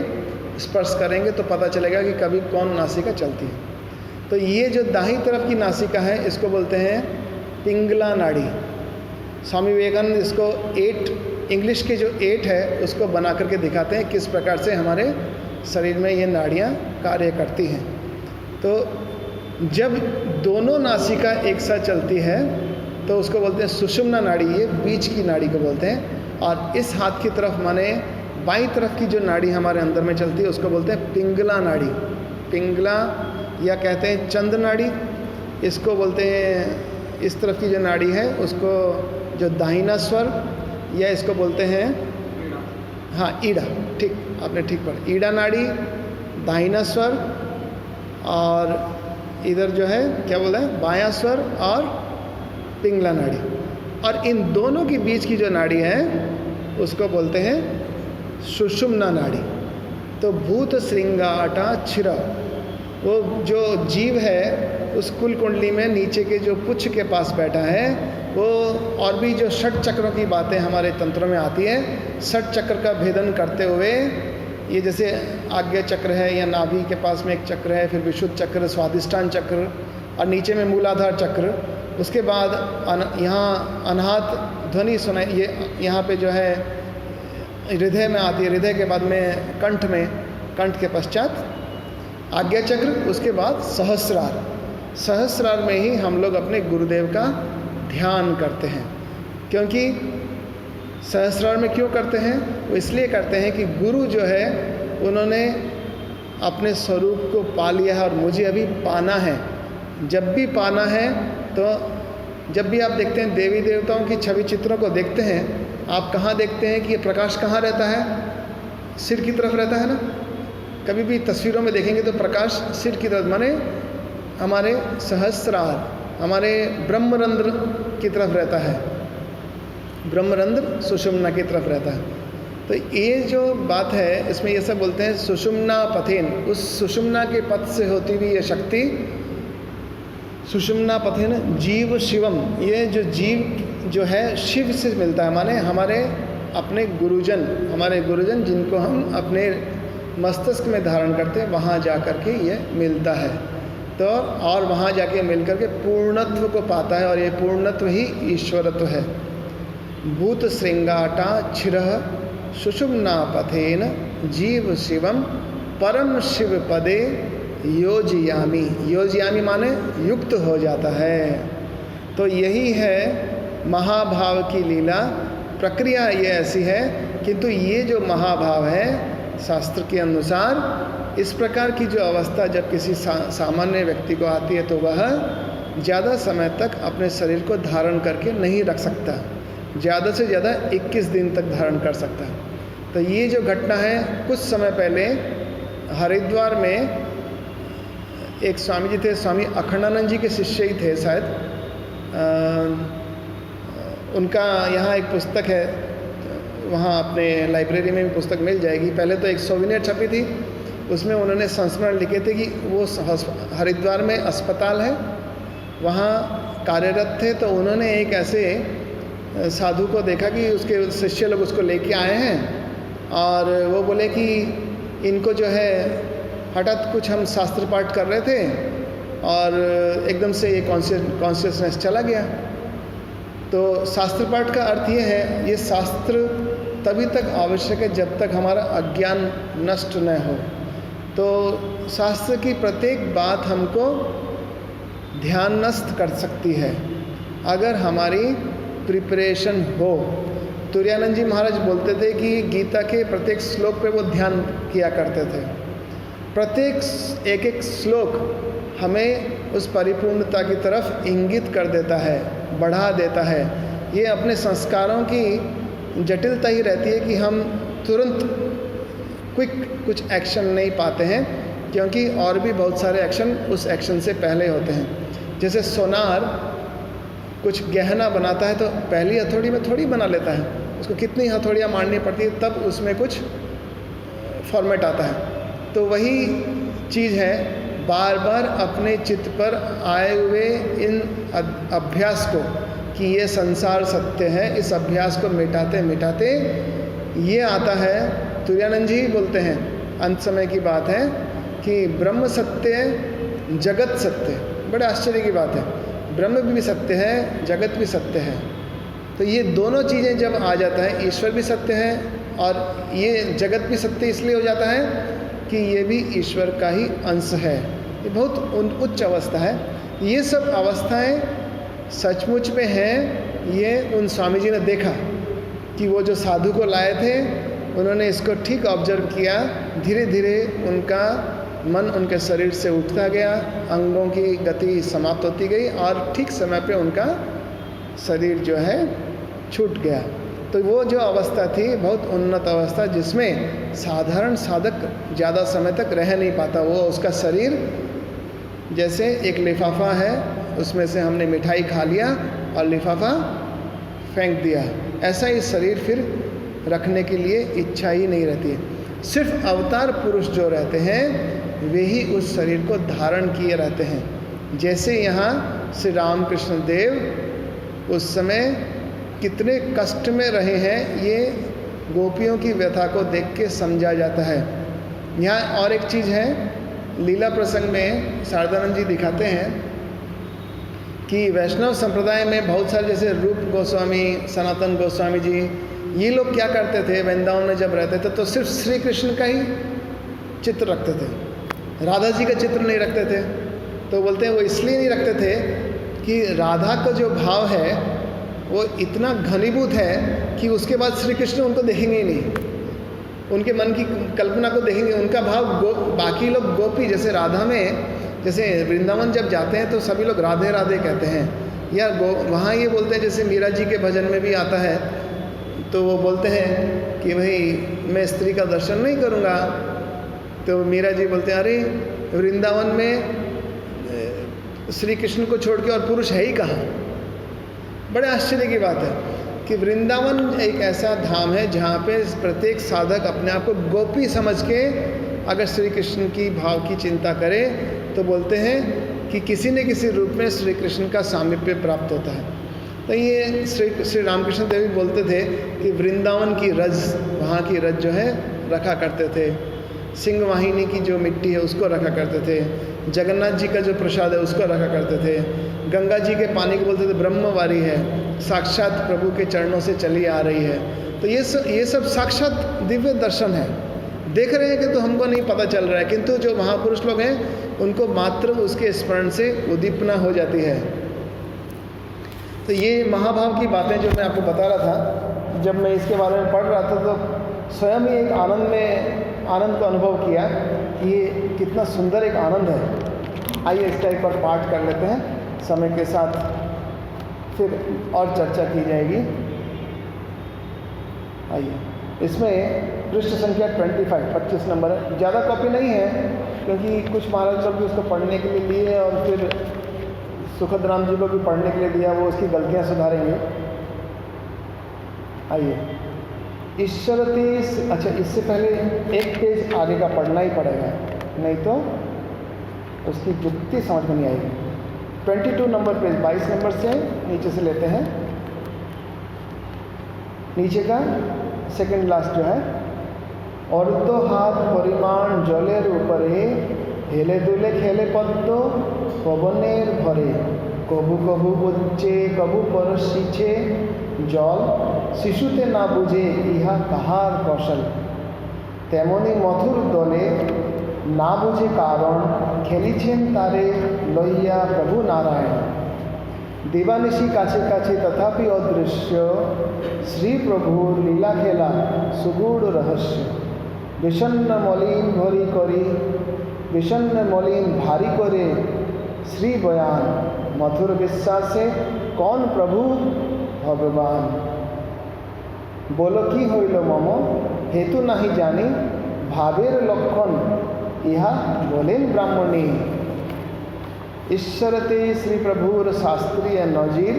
स्पर्श करेंगे तो पता चलेगा कि कभी कौन नासिका चलती है। तो ये जो दाहिनी तरफ की नासिका है, इसको बोलते हैं पिंगला नाड़ी। स्वामी विवेकानंद इसको 8 इंग्लिश के जो 8 है उसको बना करके दिखाते हैं किस प्रकार से हमारे शरीर में ये नाड़ियाँ कार्य करती हैं। तो जब दोनों नासिका एक साथ चलती है तो उसको बोलते हैं सुषुम्ना नाड़ी, ये बीच की नाड़ी को बोलते हैं। और इस हाथ की तरफ माने बाईं तरफ की जो नाड़ी हमारे अंदर में चलती है उसको बोलते हैं पिंगला नाड़ी। पिंगला या कहते हैं चंद नाड़ी, इसको बोलते हैं। इस तरफ की जो नाड़ी है उसको जो दाहिना स्वर, या इसको बोलते हैं हाँ ईड़ा, ठीक आपने ठीक पढ़ा, ईड़ा नाड़ी, दाहिना स्वर, और इधर जो है क्या बोला है बायां स्वर और पिंगला नाड़ी। और इन दोनों के बीच की जो नाड़ी है उसको बोलते हैं सुषुम्ना नाड़ी। तो भूत श्रृंगाटा छिरा, वो जो जीव है उस कुल कुंडली में नीचे के जो पुच्छ के पास बैठा है वो, और भी जो षट चक्रों की बातें हमारे तंत्रों में आती है, षट चक्र का भेदन करते हुए, ये जैसे आज्ञा चक्र है या नाभि के पास में एक चक्र है, फिर विशुद्ध चक्र, स्वाधिष्ठान चक्र, और नीचे में मूलाधार चक्र। उसके बाद यहाँ अनाहत ध्वनि सुनाई, ये यहाँ पे जो है हृदय में आती है, हृदय के बाद में कंठ के पश्चात आज्ञा चक्र, उसके बाद सहस्रार। सहस्रार में ही हम लोग अपने गुरुदेव का ध्यान करते हैं। क्योंकि सहस्रार में क्यों करते हैं? वो इसलिए करते हैं कि गुरु जो है उन्होंने अपने स्वरूप को पा लिया है और मुझे अभी पाना है। जब भी पाना है तो जब भी आप देखते हैं देवी देवताओं की छवि चित्रों को देखते हैं, आप कहाँ देखते हैं कि ये प्रकाश कहाँ रहता है? सिर की तरफ रहता है ना। कभी भी तस्वीरों में देखेंगे तो प्रकाश सिर की तरफ, माने हमारे सहस्रार हमारे ब्रह्मरंध्र की तरफ रहता है, ब्रह्मरंध्र सुषुम्ना की तरफ रहता है। तो ये जो बात है इसमें ये सब बोलते हैं सुषुम्ना पथेन, उस सुषुम्ना के पथ से होती हुई ये शक्ति, सुषुम्ना पथेन जीव शिवम, ये जो जीव जो है शिव से मिलता है, माने हमारे अपने गुरुजन, हमारे गुरुजन जिनको हम अपने मस्तिष्क में धारण करते हैं, वहाँ जा कर के ये मिलता है। तो और वहाँ जाके मिल कर के पूर्णत्व को पाता है, और ये पूर्णत्व ही ईश्वरत्व है। भूत श्रृंगाटा छिरः सुषुम्ना पथेन जीव शिवम परम शिव पदे योजयामी, योजयामी माने युक्त हो जाता है। तो यही है महाभाव की लीला। प्रक्रिया ये ऐसी है, किंतु ये जो महाभाव है शास्त्र के अनुसार, इस प्रकार की जो अवस्था जब किसी सामान्य व्यक्ति को आती है तो वह ज़्यादा समय तक अपने शरीर को धारण करके नहीं रख सकता, ज़्यादा से ज़्यादा 21 दिन तक धारण कर सकता है। तो ये जो घटना है, कुछ समय पहले हरिद्वार में एक स्वामी जी थे, स्वामी अखंडानंद जी के शिष्य ही थे शायद, उनका यहाँ एक पुस्तक है, वहाँ अपने लाइब्रेरी में भी पुस्तक मिल जाएगी। पहले तो एक सोविनियर छपी थी, उसमें उन्होंने संस्मरण लिखे थे कि वो हरिद्वार में अस्पताल है, वहाँ कार्यरत थे। तो उन्होंने एक ऐसे साधु को देखा कि उसके शिष्य लोग उसको लेके आए हैं, और वो बोले कि इनको जो है हठात कुछ हम शास्त्र पाठ कर रहे थे और एकदम से ये कॉन्शियसनेस चला गया। तो शास्त्र पाठ का अर्थ ये है, ये शास्त्र तभी तक आवश्यक है जब तक हमारा अज्ञान नष्ट न हो। तो शास्त्र की प्रत्येक बात हमको ध्यानस्थ कर सकती है अगर हमारी प्रिपरेशन हो। तुरानंद जी महाराज बोलते थे कि गीता के प्रत्येक श्लोक पे वो ध्यान किया करते थे। प्रत्येक एक एक श्लोक हमें उस परिपूर्णता की तरफ इंगित कर देता है, बढ़ा देता है। ये अपने संस्कारों की जटिलता ही रहती है कि हम तुरंत क्विक कुछ एक्शन नहीं पाते हैं, क्योंकि और भी बहुत सारे एक्शन उस एक्शन से पहले होते हैं। जैसे सोनार कुछ गहना बनाता है तो पहली हथौड़ी में थोड़ी बना लेता है, उसको कितनी हथौड़ियाँ मारनी पड़ती है तब उसमें कुछ फॉर्मेट आता है। तो वही चीज़ है, बार बार अपने चित्त पर आए हुए इन अभ्यास को कि ये संसार सत्य है, इस अभ्यास को मिटाते मिटाते ये आता है। तुरानंद जी बोलते हैं, अंत समय की बात है कि ब्रह्म सत्य, जगत सत्य। बड़े आश्चर्य की बात है, ब्रह्म भी सत्य है, जगत भी सत्य है। तो ये दोनों चीज़ें जब आ जाता है, ईश्वर भी सत्य है और ये जगत भी सत्य इसलिए हो जाता है कि ये भी ईश्वर का ही अंश है। ये बहुत उच्च अवस्था है। ये सब अवस्थाएं सचमुच में हैं। ये उन स्वामी जी ने देखा कि वो जो साधु को लाए थे, उन्होंने इसको ठीक ऑब्जर्व किया। धीरे धीरे उनका मन उनके शरीर से उठता गया, अंगों की गति समाप्त होती गई और ठीक समय पे उनका शरीर जो है छूट गया। तो वो जो अवस्था थी बहुत उन्नत अवस्था, जिसमें साधारण साधक ज़्यादा समय तक रह नहीं पाता। वो उसका शरीर जैसे एक लिफाफा है, उसमें से हमने मिठाई खा लिया और लिफाफा फेंक दिया, ऐसा ही शरीर फिर रखने के लिए इच्छा ही नहीं रहती है। सिर्फ अवतार पुरुष जो रहते हैं वे ही उस शरीर को धारण किए रहते हैं। जैसे यहाँ श्री रामकृष्ण देव उस समय कितने कष्ट में रहे हैं, ये गोपियों की व्यथा को देख के समझा जाता है। यहाँ और एक चीज़ है, लीला प्रसंग में शारदानंद जी दिखाते हैं कि वैष्णव संप्रदाय में बहुत सारे, जैसे रूप गोस्वामी, सनातन गोस्वामी जी, ये लोग क्या करते थे, वृंदावन में जब रहते थे तो सिर्फ श्री कृष्ण का ही चित्र रखते थे, राधा जी का चित्र नहीं रखते थे। तो बोलते हैं वो इसलिए नहीं रखते थे कि राधा का जो भाव है वो इतना घनीभूत है कि उसके बाद श्री कृष्ण उनको देखेंगे ही नहीं, उनके मन की कल्पना को देखेंगे। उनका भाव बाकी लोग गोपी, जैसे राधा में, जैसे वृंदावन जब जाते हैं तो सभी लोग राधे राधे कहते हैं, या वहाँ ये बोलते हैं, जैसे मीरा जी के भजन में भी आता है, तो वो बोलते हैं कि भाई मैं स्त्री का दर्शन नहीं करूँगा। तो मीरा जी बोलते हैं, अरे वृंदावन में श्री कृष्ण को छोड़ के और पुरुष है ही कहाँ। बड़े आश्चर्य की बात है कि वृंदावन एक ऐसा धाम है जहाँ पे प्रत्येक साधक अपने आप को गोपी समझ के अगर श्री कृष्ण की भाव की चिंता करे तो बोलते हैं कि किसी न किसी रूप में श्री कृष्ण का सामीप्य प्राप्त होता है। तो ये श्री रामकृष्ण देव बोलते थे कि वृंदावन की रज, वहाँ की रज जो है रखा करते थे, सिंह वाहिनी की जो मिट्टी है उसको रखा करते थे, जगन्नाथ जी का जो प्रसाद है उसको रखा करते थे, गंगा जी के पानी को बोलते थे ब्रह्मवारी है, साक्षात प्रभु के चरणों से चली आ रही है। तो ये सब साक्षात दिव्य दर्शन है। देख रहे हैं कि तो हमको नहीं पता चल रहा है, किंतु जो महापुरुष लोग हैं उनको मात्र उसके स्मरण से उद्दीपना हो जाती है। तो ये महाभाव की बातें जो मैं आपको बता रहा था, जब मैं इसके बारे में पढ़ रहा था तो स्वयं ही एक आनंद को अनुभव किया कि ये कितना सुंदर एक आनंद है। आइए इसका एक बार पाठ कर लेते हैं, समय के साथ फिर और चर्चा की जाएगी। आइए, इसमें पृष्ठ संख्या 25 नंबर है। ज़्यादा कॉपी नहीं है क्योंकि कुछ महाराज लोग भी उसको पढ़ने के लिए लिए और फिर सुखद राम जी को भी पढ़ने के लिए दिया, वो उसकी गलतियाँ सुधारेंगे। आइए, ईश्वरती, अच्छा इससे पहले एक पेज आगे का पढ़ना ही पड़ेगा, नहीं तो उसकी जुक्ति समझ में नहीं आएगी। 22 नंबर पेज, 22 नंबर से नीचे से लेते हैं, नीचे का सेकंड लास्ट जो है। अर्ध हाथ परिमाण जलेर ऊपरे हेले दुले खेले पद्म पवनेर भरे कबू कबू उच्चे कबू परशीछे जल शिशुते ना बुझे इहा काहार कौशल तेमनी मधुर दले ना बुझे कारण खेलिछेन तारे लइया प्रभु नारायण दिवानिशी काछे काछे तथापि अदृश्य श्री प्रभुर लीला खेला सुगूढ़ रहस्य विषन्न मलिन भरी करी विषन्न मलिन भारी करे श्री बयान मधुर विश्वासे कौन प्रभु भगवान बोलो की हईल मम हेतु नहीं जानी भावेर लक्षण इहा बोलेन ब्राह्मणी ईश्वरते श्री प्रभुर शास्त्रीय नजीर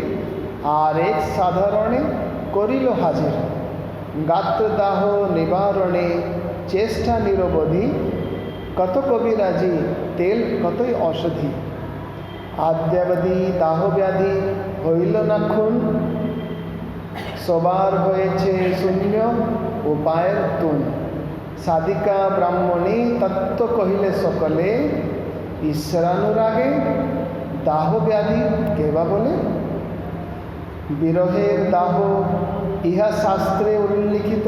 आर एक साधारणे करिल हाजिर गात्रदाह निवारणे चेष्टा निरवधि कत कविराजी तेल कतई औषधि आद्यावधि दाह व्याधि हईल नाखुन सबार होयेछे शून्य उपायर तुन साधिका ब्राह्मणी तत्व कहिले सकले ईश्वरानुरागे दाह व्याधि केवा बोले विरहेर दाह इहा शास्त्रे उल्लिखित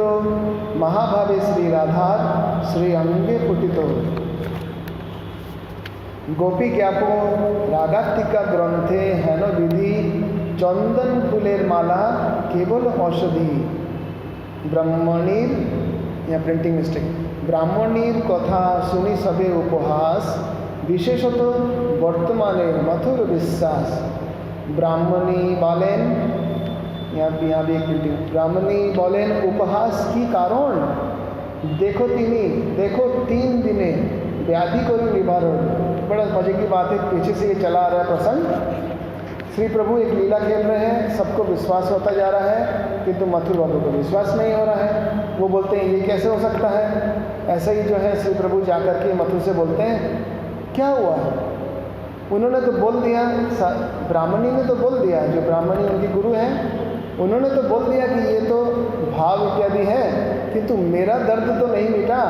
महाभावे श्री राधार श्री अंगे फुटित गोपी ज्ञापो रागात्तिका ग्रंथे हेन विधि चंदन फुलेर माला केवल औषधि ब्राह्मणीर या प्रिंटिंग मिस्टेक ब्राह्मणीर कथा सुनी सबे उपहास विशेषत वर्तमाने मधुर विश्वास ब्राह्मणी बालेन यहाँ भी एक प्रिंटिंग ब्राह्मणी बोलेन उपहास की कारण देखो तीन दिने व्याधि को निवारण। बड़ा मजे की बात है, पीछे से ये चला आ रहा है प्रसंग। श्री प्रभु एक लीला खेल रहे हैं, सबको विश्वास होता जा रहा है किंतु मथुर बाबू को विश्वास नहीं हो रहा है। वो बोलते हैं ये कैसे हो सकता है। ऐसा ही जो है श्री प्रभु जाकर के मथुर से बोलते हैं क्या हुआ। उन्होंने तो बोल दिया, ब्राह्मणी ने तो बोल दिया, जो ब्राह्मणी उनकी गुरु हैं उन्होंने तो बोल दिया कि ये तो भाव इत्यादि है, किंतु मेरा दर्द तो नहीं मिटा।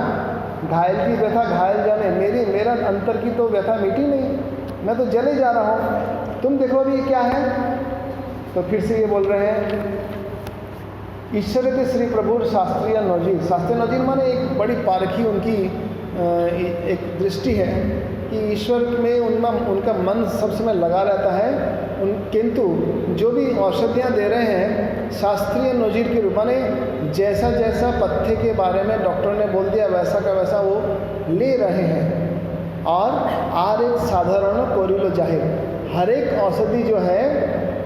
घायल की व्यथा घायल जाने, मेरा अंतर की तो व्यथा मिटी नहीं, मैं तो जले जा रहा हूँ। तुम देखो अभी क्या है। तो फिर से ये बोल रहे हैं ईश्वर के श्री प्रभु शास्त्रीय नजीर। शास्त्रीय नजीर माने एक बड़ी पारखी उनकी एक दृष्टि है कि ईश्वर में उनका मन सब समय लगा रहता है। किंतु जो भी औषधियाँ दे रहे हैं शास्त्रीय नजीर के रूप में, जैसा जैसा पथ्य के बारे में डॉक्टर ने बोल दिया वैसा का वैसा वो ले रहे हैं। और आर एक साधारण कोरिलो जाहिर, हर एक औषधि जो है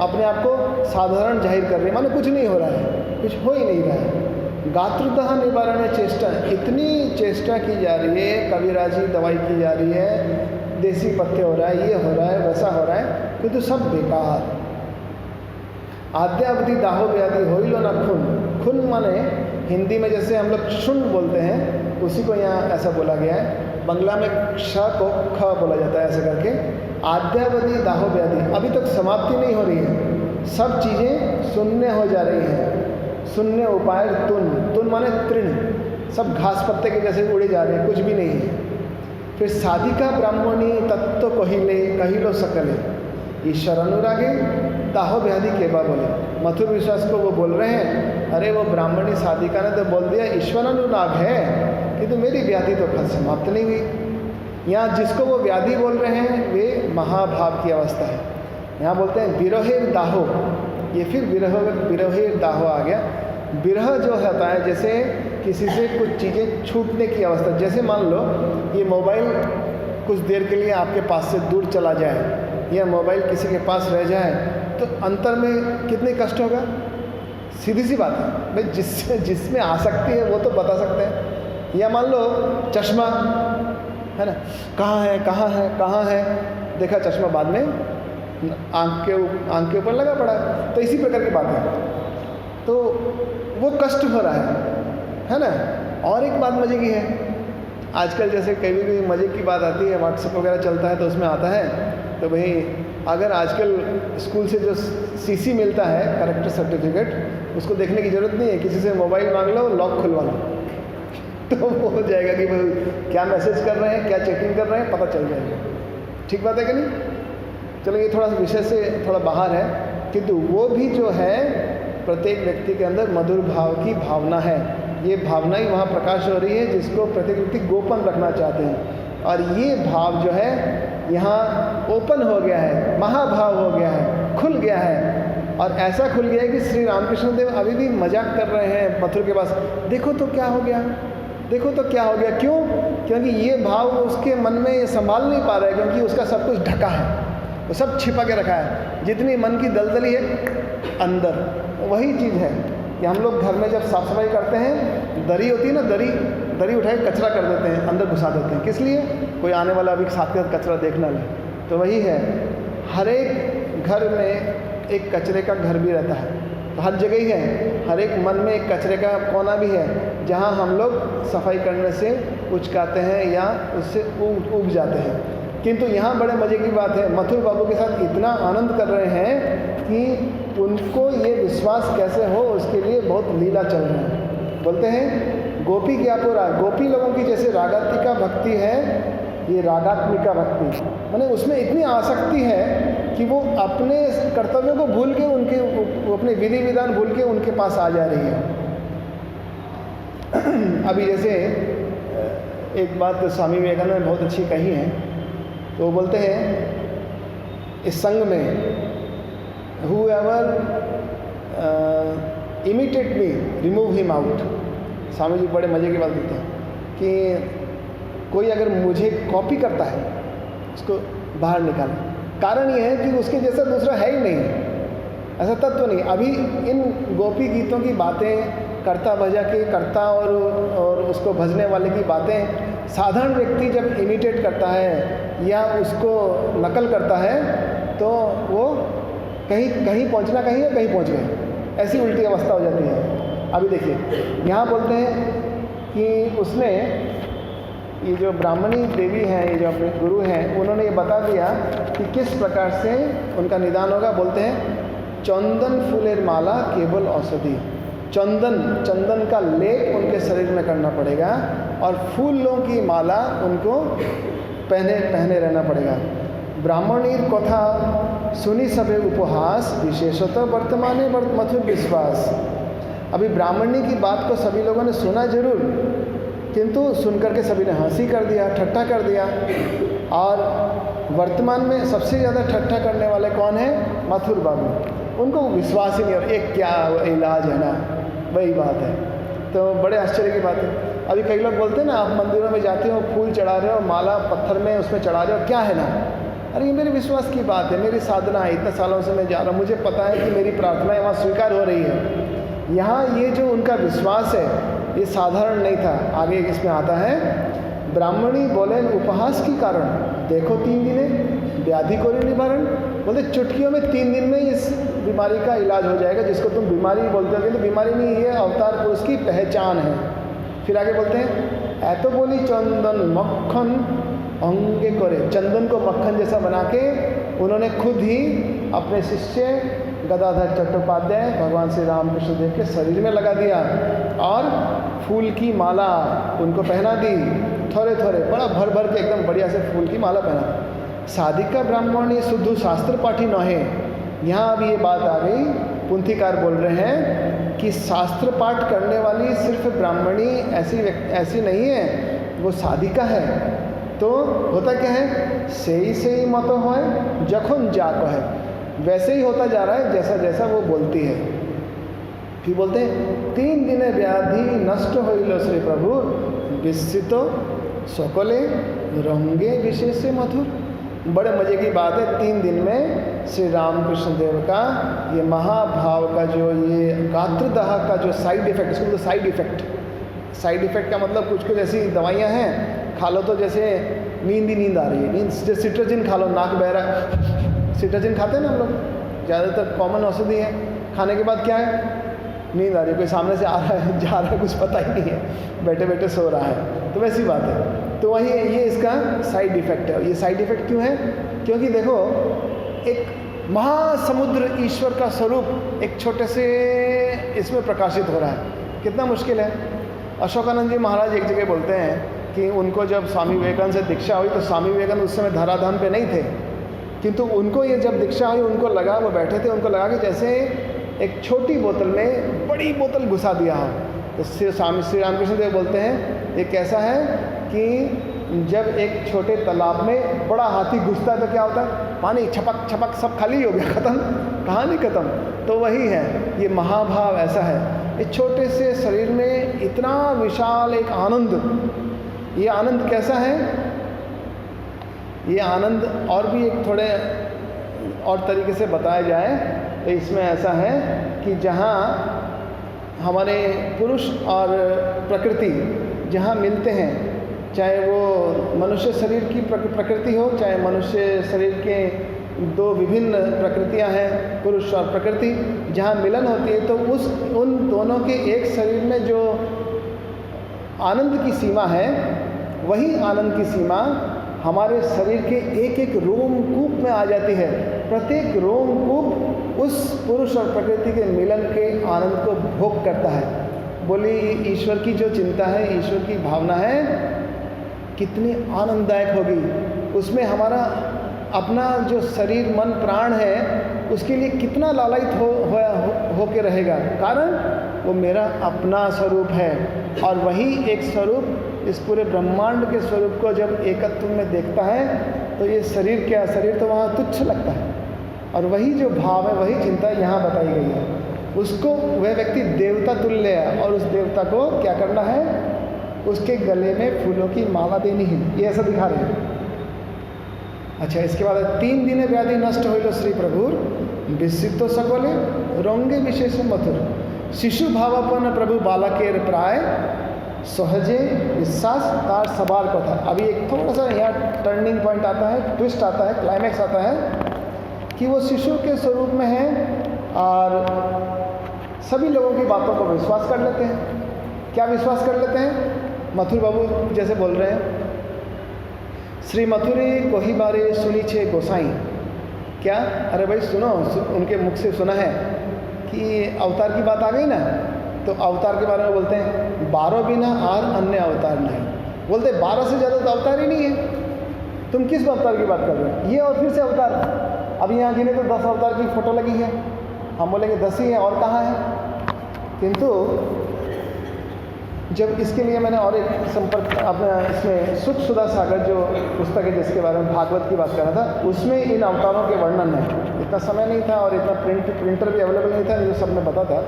अपने आप को साधारण जाहिर कर रही है, माने कुछ नहीं हो रहा है, कुछ हो ही नहीं रहा है। गात्रदाह निवारण चेष्टा, इतनी चेष्टा की जा रही है, कविराजी दवाई की जा रही है, देसी पत्ते हो रहा है, ये हो रहा है, वैसा हो रहा है, किंतु सब बेकार। आद्यावधि दाहो व्याधि हो लो ना खून। खून माने हिंदी में जैसे हम लोग शुन बोलते हैं, उसी को यहाँ ऐसा बोला गया है। बंगला में श को ख बोला जाता है ऐसे करके। आद्यावधि दाहो व्याधि, अभी तक समाप्ति नहीं हो रही है, सब चीज़ें शून्य हो जा रही हैं। शून्य उपाय तुन, तुन माने तृण, सब घास पत्ते के जैसे उड़े जा रहे हैं, कुछ भी नहीं है। फिर साधिका ब्राह्मणी तत्व कहिलो सकले, ईश्वर अनुरागे दाहो व्याधि केबा बोले। मथुर विश्वास को वो बोल रहे हैं, अरे वो ब्राह्मणी साधिका ने तो बोल दिया ईश्वर अनुराग है, किंतु मेरी व्याधि तो कल समाप्त नहीं हुई। यहाँ जिसको वो व्याधि बोल रहे हैं वे महाभाव की अवस्था है। यहाँ बोलते हैं विरहेर दाहो, ये फिर विरहेर दाहो आ गया। विरह जो होता है जैसे किसी से कुछ चीज़ें छूटने की अवस्था, जैसे मान लो ये मोबाइल कुछ देर के लिए आपके पास से दूर चला जाए या मोबाइल किसी के पास रह जाए तो अंतर में कितने कष्ट होगा। सीधी सी बात है भाई, जिसमें आसक्ति है वो तो बता सकते हैं। या मान लो चश्मा है ना, कहाँ है कहाँ है कहाँ है, देखा चश्मा बाद में आँख के ऊपर लगा पड़ा, तो इसी प्रकार की बात है। तो वो कष्ट हो रहा है ना। और एक बात मज़े की है, आजकल जैसे कभी भी मज़े की बात आती है, व्हाट्सएप वगैरह चलता है तो उसमें आता है, तो भाई अगर आजकल स्कूल से जो सीसी मिलता है कैरेक्टर सर्टिफिकेट, उसको देखने की ज़रूरत नहीं है, किसी से मोबाइल मांग लो, लॉक खुलवा लो, तो वो हो जाएगा कि भाई क्या मैसेज कर रहे हैं, क्या चैटिंग कर रहे हैं, पता चल जाएगा। ठीक बात है कि नहीं। चलो ये थोड़ा विषय से थोड़ा बाहर है, किंतु वो भी जो है प्रत्येक व्यक्ति के अंदर मधुर भाव की भावना है। ये भावना ही वहाँ प्रकाश हो रही है जिसको प्रत्येक व्यक्ति गोपन रखना चाहते हैं। और ये भाव जो है यहाँ ओपन हो गया है, महाभाव हो गया है, खुल गया है। और ऐसा खुल गया है कि श्री रामकृष्ण देव अभी भी मजाक कर रहे हैं मथुर के पास, देखो तो क्या हो गया, देखो तो क्या हो गया। क्यों? क्योंकि ये भाव उसके मन में ये संभाल नहीं पा रहा है, क्योंकि उसका सब कुछ ढका है, वो सब छिपा के रखा है। जितनी मन की दलदली है अंदर, वही चीज़ है कि हम लोग घर में जब साफ सफाई करते हैं, दरी होती है ना, दरी उठाए कचरा कर देते हैं, अंदर घुसा देते हैं। किस लिए? कोई आने वाला अभी साथ के कचरा देखना ले। तो वही है, हर एक घर में एक कचरे का घर भी रहता है, तो हर जगह ही है। हर एक मन में एक कचरे का कोना भी है, जहाँ हम लोग सफाई करने से उचकाते हैं या उससे उग जाते हैं। किंतु यहाँ बड़े मज़े की बात है, मथुर बाबू के साथ इतना आनंद कर रहे हैं कि उनको ये विश्वास कैसे हो उसके लिए बहुत लीला चल रही है। बोलते हैं गोपी क्या पूरा, गोपी लोगों की जैसे रागात्मिका भक्ति है, ये रागात्मिका भक्ति माने उसमें इतनी आसक्ति है कि वो अपने कर्तव्यों को भूल के वो अपने विधि विधान भूल के उनके पास आ जा रही है। अभी जैसे एक बात तो स्वामी विवेकानंद ने बहुत अच्छी कही है, तो वो बोलते हैं इस संघ में whoever imitate me remove him out। Swami ji बड़े मज़े की बात देते हैं कि कोई अगर मुझे कॉपी करता है उसको बाहर निकालें। कारण ये है कि उसके जैसा दूसरा है ही नहीं, ऐसा तत्व नहीं। अभी इन गोपी गीतों की बातें, कर्ता भजा के कर्ता और उसको भजने वाले की बातें साधारण व्यक्ति जब इमिटेट करता है या उसको नकल करता है तो वो कहीं पहुंचना कहीं है, कहीं पहुंच गए, ऐसी उल्टी अवस्था हो जाती है। अभी देखिए यहाँ बोलते हैं कि उसने ये जो ब्राह्मणी देवी हैं, ये जो अपने गुरु हैं, उन्होंने ये बता दिया कि किस प्रकार से उनका निदान होगा। बोलते हैं चंदन फूलेर माला केवल औषधि, चंदन का लेप उनके शरीर में करना पड़ेगा और फूलों की माला उनको पहने रहना पड़ेगा। ब्राह्मणीर कथा सुनी सभे उपहास, विशेषतः वर्तमाने मथुर विश्वास। अभी ब्राह्मणी की बात को सभी लोगों ने सुना जरूर, किंतु सुनकर के सभी ने हंसी कर दिया, ठट्ठा कर दिया। और वर्तमान में सबसे ज़्यादा ठट्ठा करने वाले कौन है? मथुर बाबू। उनको विश्वास ही नहीं, और एक क्या इलाज है ना, वही बात है। तो बड़े आश्चर्य की बात है। अभी कई लोग बोलते हैं ना, आप मंदिरों में जाते हो, फूल चढ़ा रहे हो, माला पत्थर में उसमें चढ़ा रहे हो, क्या है ना, अरे ये मेरे विश्वास की बात है, मेरी साधना है, इतने सालों से मैं जा रहा हूँ, मुझे पता है कि मेरी प्रार्थनाएं वहाँ स्वीकार हो रही है। यहाँ ये जो उनका विश्वास है ये साधारण नहीं था। आगे इसमें आता है ब्राह्मणी बोले उपहास के कारण देखो 3 दिन व्याधि को निवारण, बोलते चुटकियों में 3 दिन में इस बीमारी का इलाज हो जाएगा, जिसको तुम बीमारी बोलते हो, तो बीमारी नहीं, ये अवतार पुरुष की पहचान है। फिर आगे बोलते हैं ऐतो बोली चंदन मक्खन अंगे करे, चंदन को मक्खन जैसा बना के उन्होंने खुद ही अपने शिष्य गदाधर चट्टोपाध्याय भगवान श्री रामकृष्ण देव के शरीर में लगा दिया और फूल की माला उनको पहना दी, थोड़े थोड़े बड़ा भर भर के एकदम बढ़िया से फूल की माला पहना। साधिका ब्राह्मणी शुद्ध शास्त्र पाठी न है। यहाँ अभी ये बात आ गई, पुंथिकार बोल रहे हैं कि शास्त्र पाठ करने वाली सिर्फ ब्राह्मणी ऐसी नहीं है, वो साधिका है। तो होता क्या है, से ही मत हो जखन जा है, वैसे ही होता जा रहा है जैसा जैसा वो बोलती है। फिर बोलते हैं 3 दिन व्याधि नष्ट होइल श्री प्रभु विस्सित सकले रंगे विशेष मधुर। बड़े मजे की बात है, 3 दिन में श्री रामकृष्ण देव का ये महाभाव का जो ये गात्रदाह का जो साइड इफेक्ट, इसको तो साइड इफेक्ट का मतलब कुछ ऐसी दवाइयाँ हैं खा लो तो जैसे नींद ही नींद आ रही है, नींद जैसे सिट्राजिन खा लो, नाक बह रहा है, सिट्राजिन खाते हैं ना हम लोग, ज़्यादातर कॉमन औषधि है, खाने के बाद क्या है, नींद आ रही है, कोई सामने से आ रहा है जा रहा है कुछ पता ही नहीं है, बैठे बैठे सो रहा है, तो वैसी बात है। तो वही ये इसका साइड इफेक्ट है। ये साइड इफेक्ट क्यों है, क्योंकि देखो एक महासमुद्र ईश्वर का स्वरूप एक छोटे से इसमें प्रकाशित हो रहा है, कितना मुश्किल है। अशोकानंद जी महाराज एक जगह बोलते हैं कि उनको जब स्वामी विवेकानंद से दीक्षा हुई तो स्वामी विवेकानंद उस समय धराधाम पे नहीं थे, किंतु उनको ये जब दीक्षा हुई उनको लगा, वो बैठे थे, उनको लगा कि जैसे एक छोटी बोतल में बड़ी बोतल घुसा दिया हो। तो स्वामी श्री रामकृष्ण देव बोलते हैं ये कैसा है कि जब एक छोटे तालाब में बड़ा हाथी घुसता है तो क्या होता है, पानी छपक छपक सब खाली हो गया, खत्म, कहानी खत्म। तो वही है, ये महाभाव ऐसा है, इस छोटे से शरीर में इतना विशाल एक आनंद। ये आनंद कैसा है, ये आनंद और भी एक थोड़े और तरीके से बताया जाए तो इसमें ऐसा है कि जहाँ हमारे पुरुष और प्रकृति जहाँ मिलते हैं, चाहे वो मनुष्य शरीर की प्रकृति हो, चाहे मनुष्य शरीर के 2 विभिन्न प्रकृतियां हैं, पुरुष और प्रकृति, जहाँ मिलन होती है तो उन दोनों के एक शरीर में जो आनंद की सीमा है, वही आनंद की सीमा हमारे शरीर के एक एक रोमकूप में आ जाती है। प्रत्येक रोमकूप उस पुरुष और प्रकृति के मिलन के आनंद को भोग करता है। बोली ईश्वर की जो चिंता है, ईश्वर की भावना है, कितनी आनंददायक होगी। उसमें हमारा अपना जो शरीर मन प्राण है उसके लिए कितना लालायित हो के रहेगा, कारण वो मेरा अपना स्वरूप है। और वही एक स्वरूप इस पूरे ब्रह्मांड के स्वरूप को जब एकत्व में देखता है तो ये शरीर क्या, शरीर तो वहाँ तुच्छ लगता है। और वही जो भाव है, वही चिंता यहाँ बताई गई है, उसको वह व्यक्ति देवता तुल्य है और उस देवता को क्या करना है, उसके गले में फूलों की माला देनी है, ये ऐसा दिखा रहे हैं। अच्छा, इसके बाद 3 दिन व्याधि नष्ट होइल श्री प्रभुर विस्सित सकले रंगे विशेष मधुर शिशु भावापन्न प्रभु बालकेर प्राय सहजे विश्वास तार सवार कथा। अभी एक थोड़ा सा यहाँ टर्निंग पॉइंट आता है, ट्विस्ट आता है, क्लाइमैक्स आता है कि वो शिशु के स्वरूप में है और सभी लोगों की बातों को विश्वास कर लेते हैं। क्या विश्वास कर लेते हैं, मथुर बाबू जैसे बोल रहे हैं, श्री मथुरे कोही बारे सुनी छे गोसाई। क्या, अरे भाई सुनो, उनके मुख से सुना है कि अवतार की बात आ गई ना, तो अवतार के बारे में बोलते हैं 12 बिना और अन्य अवतार नहीं। बोलते 12 से ज़्यादा तो अवतार ही नहीं है, तुम किस अवतार की बात कर रहे हो, ये और फिर से अवतार। अब यहाँ गिने तो 10 अवतार की फोटो लगी है, हम बोलेंगे 10 ही है और कहाँ है। किंतु जब इसके लिए मैंने और एक संपर्क अपने इसमें सुख सुधा सागर जो पुस्तक है जिसके बारे में भागवत की बात कर रहा था, उसमें इन अवतारों के वर्णन है। इतना समय नहीं था और इतना प्रिंटर भी अवेलेबल नहीं था जो सबने पता था।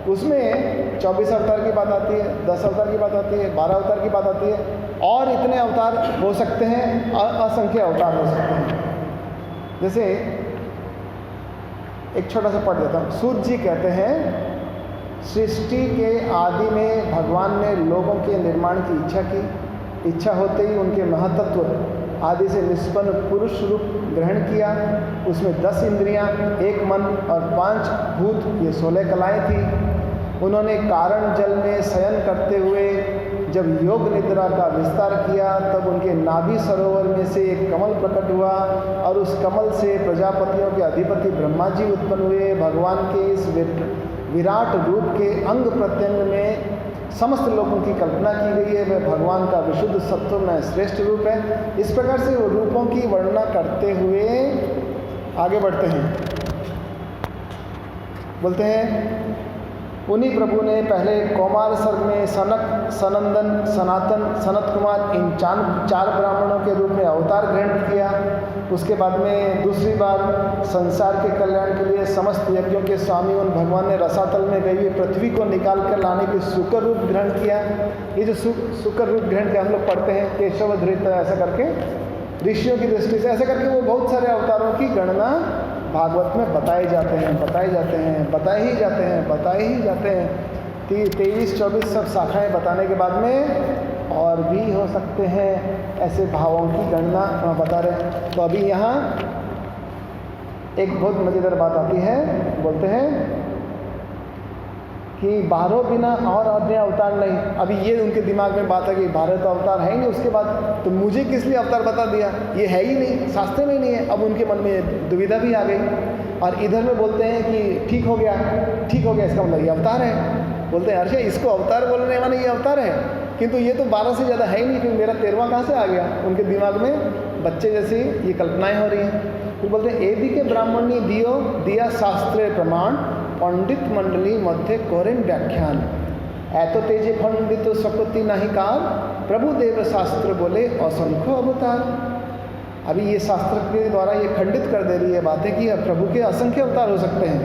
उसमें 24 अवतार की बात आती है, 10 अवतार की बात आती है, 12 अवतार की बात आती है, और इतने अवतार हो सकते हैं, असंख्य अवतार हो सकते हैं। जैसे एक छोटा सा पढ़ देता हूँ। सूत जी कहते हैं, सृष्टि के आदि में भगवान ने लोगों के निर्माण की इच्छा की, इच्छा होते ही उनके महतत्व आदि से निष्पन्न पुरुष रूप ग्रहण किया। उसमें 10 इंद्रियां, 1 मन और 5 भूत, ये 16 कलाएँ थी। उन्होंने कारण जल में शयन करते हुए जब योग निद्रा का विस्तार किया तब उनके नाभि सरोवर में से एक कमल प्रकट हुआ और उस कमल से प्रजापतियों के अधिपति ब्रह्मा जी उत्पन्न हुए। भगवान के इस विराट रूप के अंग प्रत्यंग में समस्त लोगों की कल्पना की गई है। वह भगवान का विशुद्ध सत्व में श्रेष्ठ रूप है। इस प्रकार से वो रूपों की वर्णना करते हुए आगे बढ़ते हैं। बोलते हैं, उन्हीं प्रभु ने पहले कौमार सर्ग में सनक, सनंदन, सनातन, सनत कुमार इन 4 ब्राह्मणों के रूप में अवतार ग्रहण किया। उसके बाद में दूसरी बार संसार के कल्याण के लिए समस्त यज्ञों के स्वामी उन भगवान ने रसातल में गई हुई पृथ्वी को निकाल कर लाने के शुक्र रूप ग्रहण किया। ये जो शुक्र रूप ग्रहण किया हम लोग पढ़ते हैं केशव धृत, ऐसा करके ऋषियों की दृष्टि से ऐसा करके वो बहुत सारे अवतारों की गणना भागवत में बताए जाते हैं, बताए ही जाते हैं। 23-24 सब शाखाएं बताने के बाद में और भी हो सकते हैं ऐसे भावों की गणना बता रहे हैं। तो अभी यहाँ एक बहुत मज़ेदार बात आती है। बोलते हैं कि 12 बिना और अन्य अवतार नहीं। अभी ये उनके दिमाग में बात है कि 12 तो अवतार है ही नहीं, उसके बाद तो मुझे किस लिए अवतार बता दिया, ये है ही नहीं, शास्त्र में नहीं है। अब उनके मन में दुविधा भी आ गई और इधर में बोलते हैं कि ठीक हो गया, इसका मतलब ये अवतार है। बोलते हैं अर्षे इसको अवतार बोलने माने ये अवतार है, किंतु ये तो 12 से ज़्यादा है ही नहीं, फिर मेरा 13वां कहाँ से आ गया। उनके दिमाग में बच्चे जैसी ये कल्पनाएँ हो रही हैं। फिर बोलते हैं एदि के ब्राह्मण ने दिया शास्त्रे प्रमाण पंडित मंडली मध्य कोरेन व्याख्यान। ऐतो तेजे पंडित सकती नहीं कार प्रभु देव शास्त्र बोले असंख्य अवतार। अभी ये शास्त्र के द्वारा ये खंडित कर दे रही है बातें कि प्रभु के असंख्य अवतार हो सकते हैं।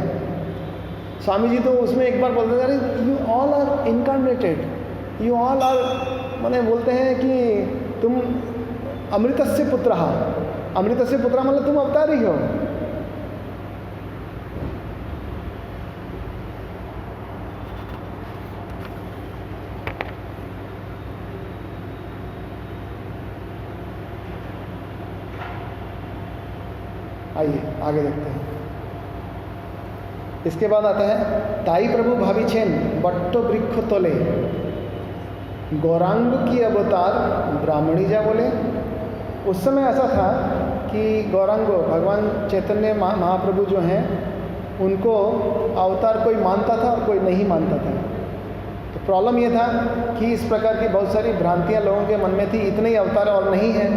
स्वामी जी तो उसमें एक बार बोलते हैं you all are incarnated, you all are, माने बोलते हैं कि तुम अमृतस्य पुत्रः, अमृतस्य पुत्र मतलब तुम अवतार ही हो। आइए आगे देखते हैं। इसके बाद आता है ताई प्रभु भावी छेन बट्टो वृक्ष तोले गौरांग की अवतार ब्राह्मणी जा बोले। उस समय ऐसा था कि गौरांग भगवान चैतन्य महाप्रभु जो हैं उनको अवतार कोई मानता था और कोई नहीं मानता था। तो प्रॉब्लम ये था कि इस प्रकार की बहुत सारी भ्रांतियाँ लोगों के मन में थी, इतने ही अवतार और नहीं है।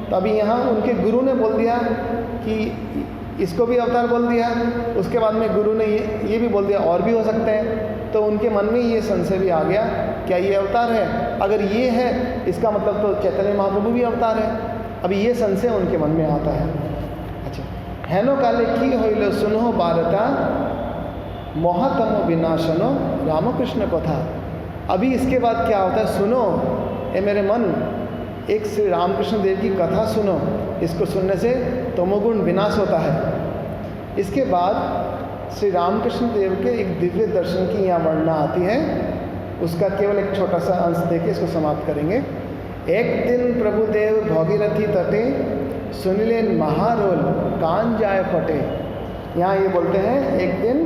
तो अभी यहाँ उनके गुरु ने बोल दिया कि इसको भी अवतार बोल दिया। उसके बाद में गुरु ने ये भी बोल दिया और भी हो सकते हैं। तो उनके मन में ये संशय भी आ गया, क्या ये अवतार है? अगर ये है इसका मतलब तो चैतन्य महाप्रभु भी अवतार है। अभी ये संशय उनके मन में आता है। अच्छा, हेनो काले की होइलो सुनो बारता मोहतमो विनाशनो रामकृष्ण कथा। अभी इसके बाद क्या होता है, सुनो ए मेरे मन, एक श्री रामकृष्ण देव की कथा सुनो। इसको सुनने से तमोगुण विनाश होता है। इसके बाद श्री रामकृष्ण देव के एक दिव्य दर्शन की यहाँ वर्णना आती है। उसका केवल एक छोटा सा अंश देके इसको समाप्त करेंगे। एक दिन प्रभुदेव भगीरथी तटे सुनिलेन महारोल कान जाए फटे। यहाँ ये बोलते हैं एक दिन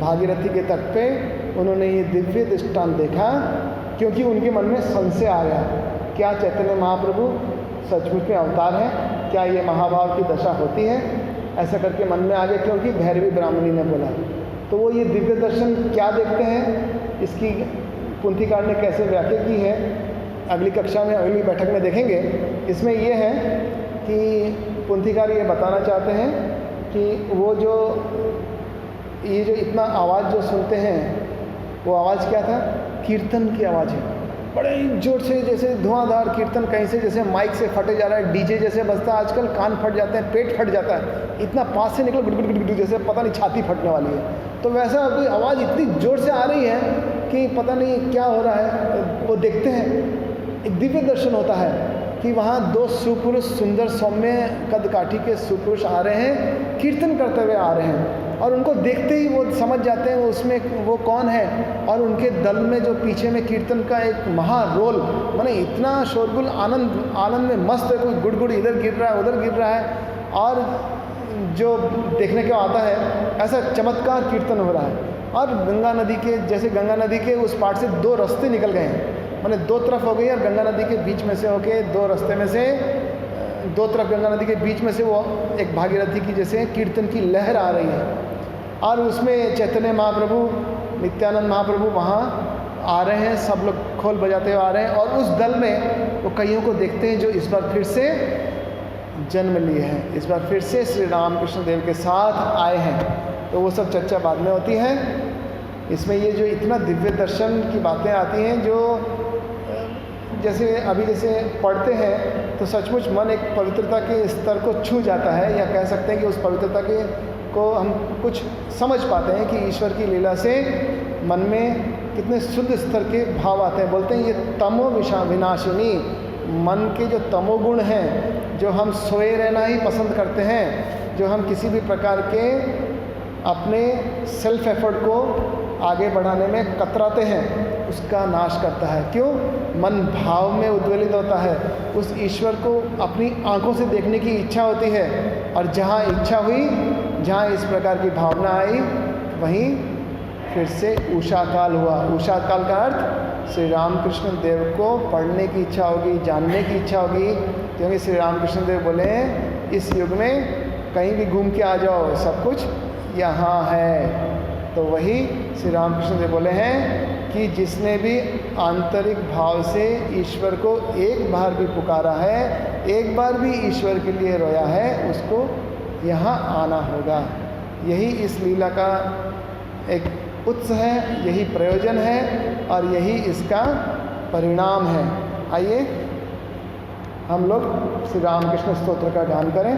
भागीरथी के तट पे उन्होंने ये दिव्य दृष्टांत देखा, क्योंकि उनके मन में संशय आ गया, क्या चैतन्य महाप्रभु सचमुच में अवतार है? क्या ये महाभाव की दशा होती है? ऐसा करके मन में आ गया, क्योंकि भैरवी ब्राह्मणी ने बोला। तो वो ये दिव्य दर्शन क्या देखते हैं, इसकी कुंतीकार ने कैसे व्याख्या की है अगली कक्षा में, अगली बैठक में देखेंगे। इसमें ये है कि कुंतीकार ये बताना चाहते हैं कि वो जो ये जो इतना आवाज़ जो सुनते हैं वो आवाज़ क्या था, कीर्तन की आवाज़ है। बड़े जोर से जैसे धुआंधार कीर्तन, कहीं से जैसे माइक से फटे जा रहा है, डीजे जैसे बजता है आजकल, कान फट जाते हैं, पेट फट जाता है, इतना पास से निकल गुड गुड जैसे पता नहीं छाती फटने वाली है। तो वैसा कोई आवाज़ इतनी जोर से आ रही है कि पता नहीं क्या हो रहा है। वो देखते हैं, एक दिव्य दर्शन होता है कि वहाँ 2 सुपुरुष सुंदर सौम्य कद काठी के सुपुरुष आ रहे हैं, कीर्तन करते हुए आ रहे हैं। और उनको देखते ही वो समझ जाते हैं उसमें वो कौन है। और उनके दल में जो पीछे में कीर्तन का एक महा रोल, माने इतना शोरगुल, आनंद में मस्त है, कोई गुड़गुड़ इधर गिर रहा है उधर गिर रहा है, और जो देखने को आता है ऐसा चमत्कार कीर्तन हो रहा है। और गंगा नदी के, जैसे गंगा नदी के उस पार से 2 रास्ते निकल गए हैं, माने 2 तरफ हो गई, और गंगा नदी के बीच में से होके 2 रास्ते में से 2 तरफ गंगा नदी के बीच में से वो एक भागीरथी की जैसे कीर्तन की लहर आ रही है। और उसमें चैतन्य महाप्रभु, नित्यानंद महाप्रभु वहाँ आ रहे हैं, सब लोग खोल बजाते हुए आ रहे हैं। और उस दल में वो कईयों को देखते हैं जो इस बार फिर से जन्म लिए हैं, इस बार फिर से श्री रामकृष्ण देव के साथ आए हैं। तो वो सब चर्चा बाद में होती है। इसमें ये जो इतना दिव्य दर्शन की बातें आती हैं, जो जैसे अभी जैसे पढ़ते हैं तो सचमुच मन एक पवित्रता के स्तर को छू जाता है, या कह सकते हैं कि उस पवित्रता के को हम कुछ समझ पाते हैं कि ईश्वर की लीला से मन में कितने शुद्ध स्तर के भाव आते हैं। बोलते हैं ये तमो विनाशिनी, मन के जो तमोगुण हैं, जो हम सोए रहना ही पसंद करते हैं, जो हम किसी भी प्रकार के अपने सेल्फ एफर्ट को आगे बढ़ाने में कतराते हैं, उसका नाश करता है। क्यों? मन भाव में उद्वेलित होता है, उस ईश्वर को अपनी आंखों से देखने की इच्छा होती है। और जहाँ इच्छा हुई, जहाँ इस प्रकार की भावना आई, वहीं फिर से उषा काल हुआ। उषा काल का अर्थ श्री रामकृष्ण देव को पढ़ने की इच्छा होगी, जानने की इच्छा होगी, क्योंकि श्री रामकृष्ण देव बोले हैं इस युग में कहीं भी घूम के आ जाओ, सब कुछ यहाँ है। तो वही श्री रामकृष्ण देव बोले हैं कि जिसने भी आंतरिक भाव से ईश्वर को एक बार भी पुकारा है, एक बार भी ईश्वर के लिए रोया है, उसको यहाँ आना होगा। यही इस लीला का एक उत्स है, यही प्रयोजन है, और यही इसका परिणाम है। आइए हम लोग श्री रामकृष्ण स्तोत्र का गान करें।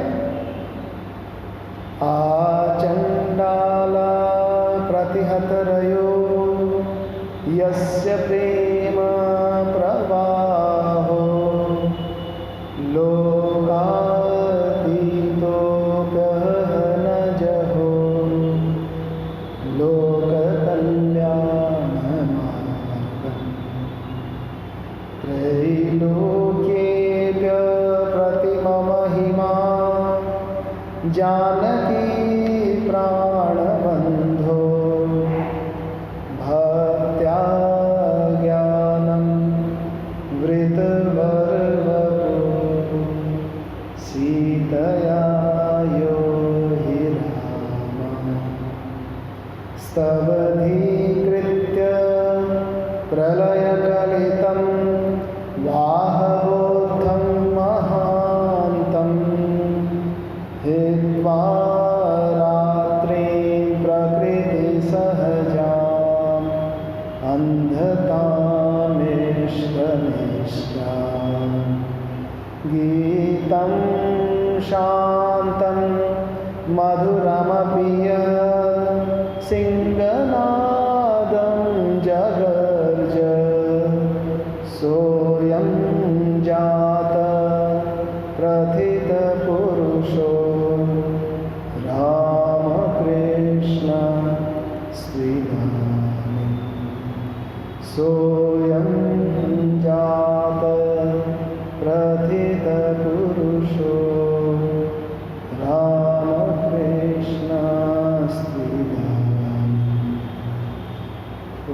आचंडाला प्रतिहतरयो यस्य प्रेम प्रवाहो लोकातीतो कहनजहो लोककल्याणमार्गम् त्रैलोक्येभ्य प्रतिममहिमा जानकी प्राणबन्धो भक्त्या ज्ञानं वृतवर्वपु सीतया यो हि रामः स्तवधीकृत्य प्रलयकलितं वाहबोद्धं महान्तं हित्वा प्रकृतिसहजाम् अन्धतामेष्टमेष्टाम् गीतं शान्तं मधुरमपि यत् सिंहनादं जगर्ज सोऽयं जात प्रथितपुरुषो रामकृष्ण श्रीराम सोऽयं जात प्रथितपुरुषो रामकृष्ण श्रीराम।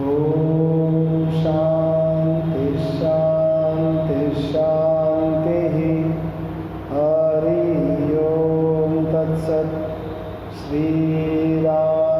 ॐ शान्ति शान्ति शान्तिः। हरि ओम तत्सत्। श्री राम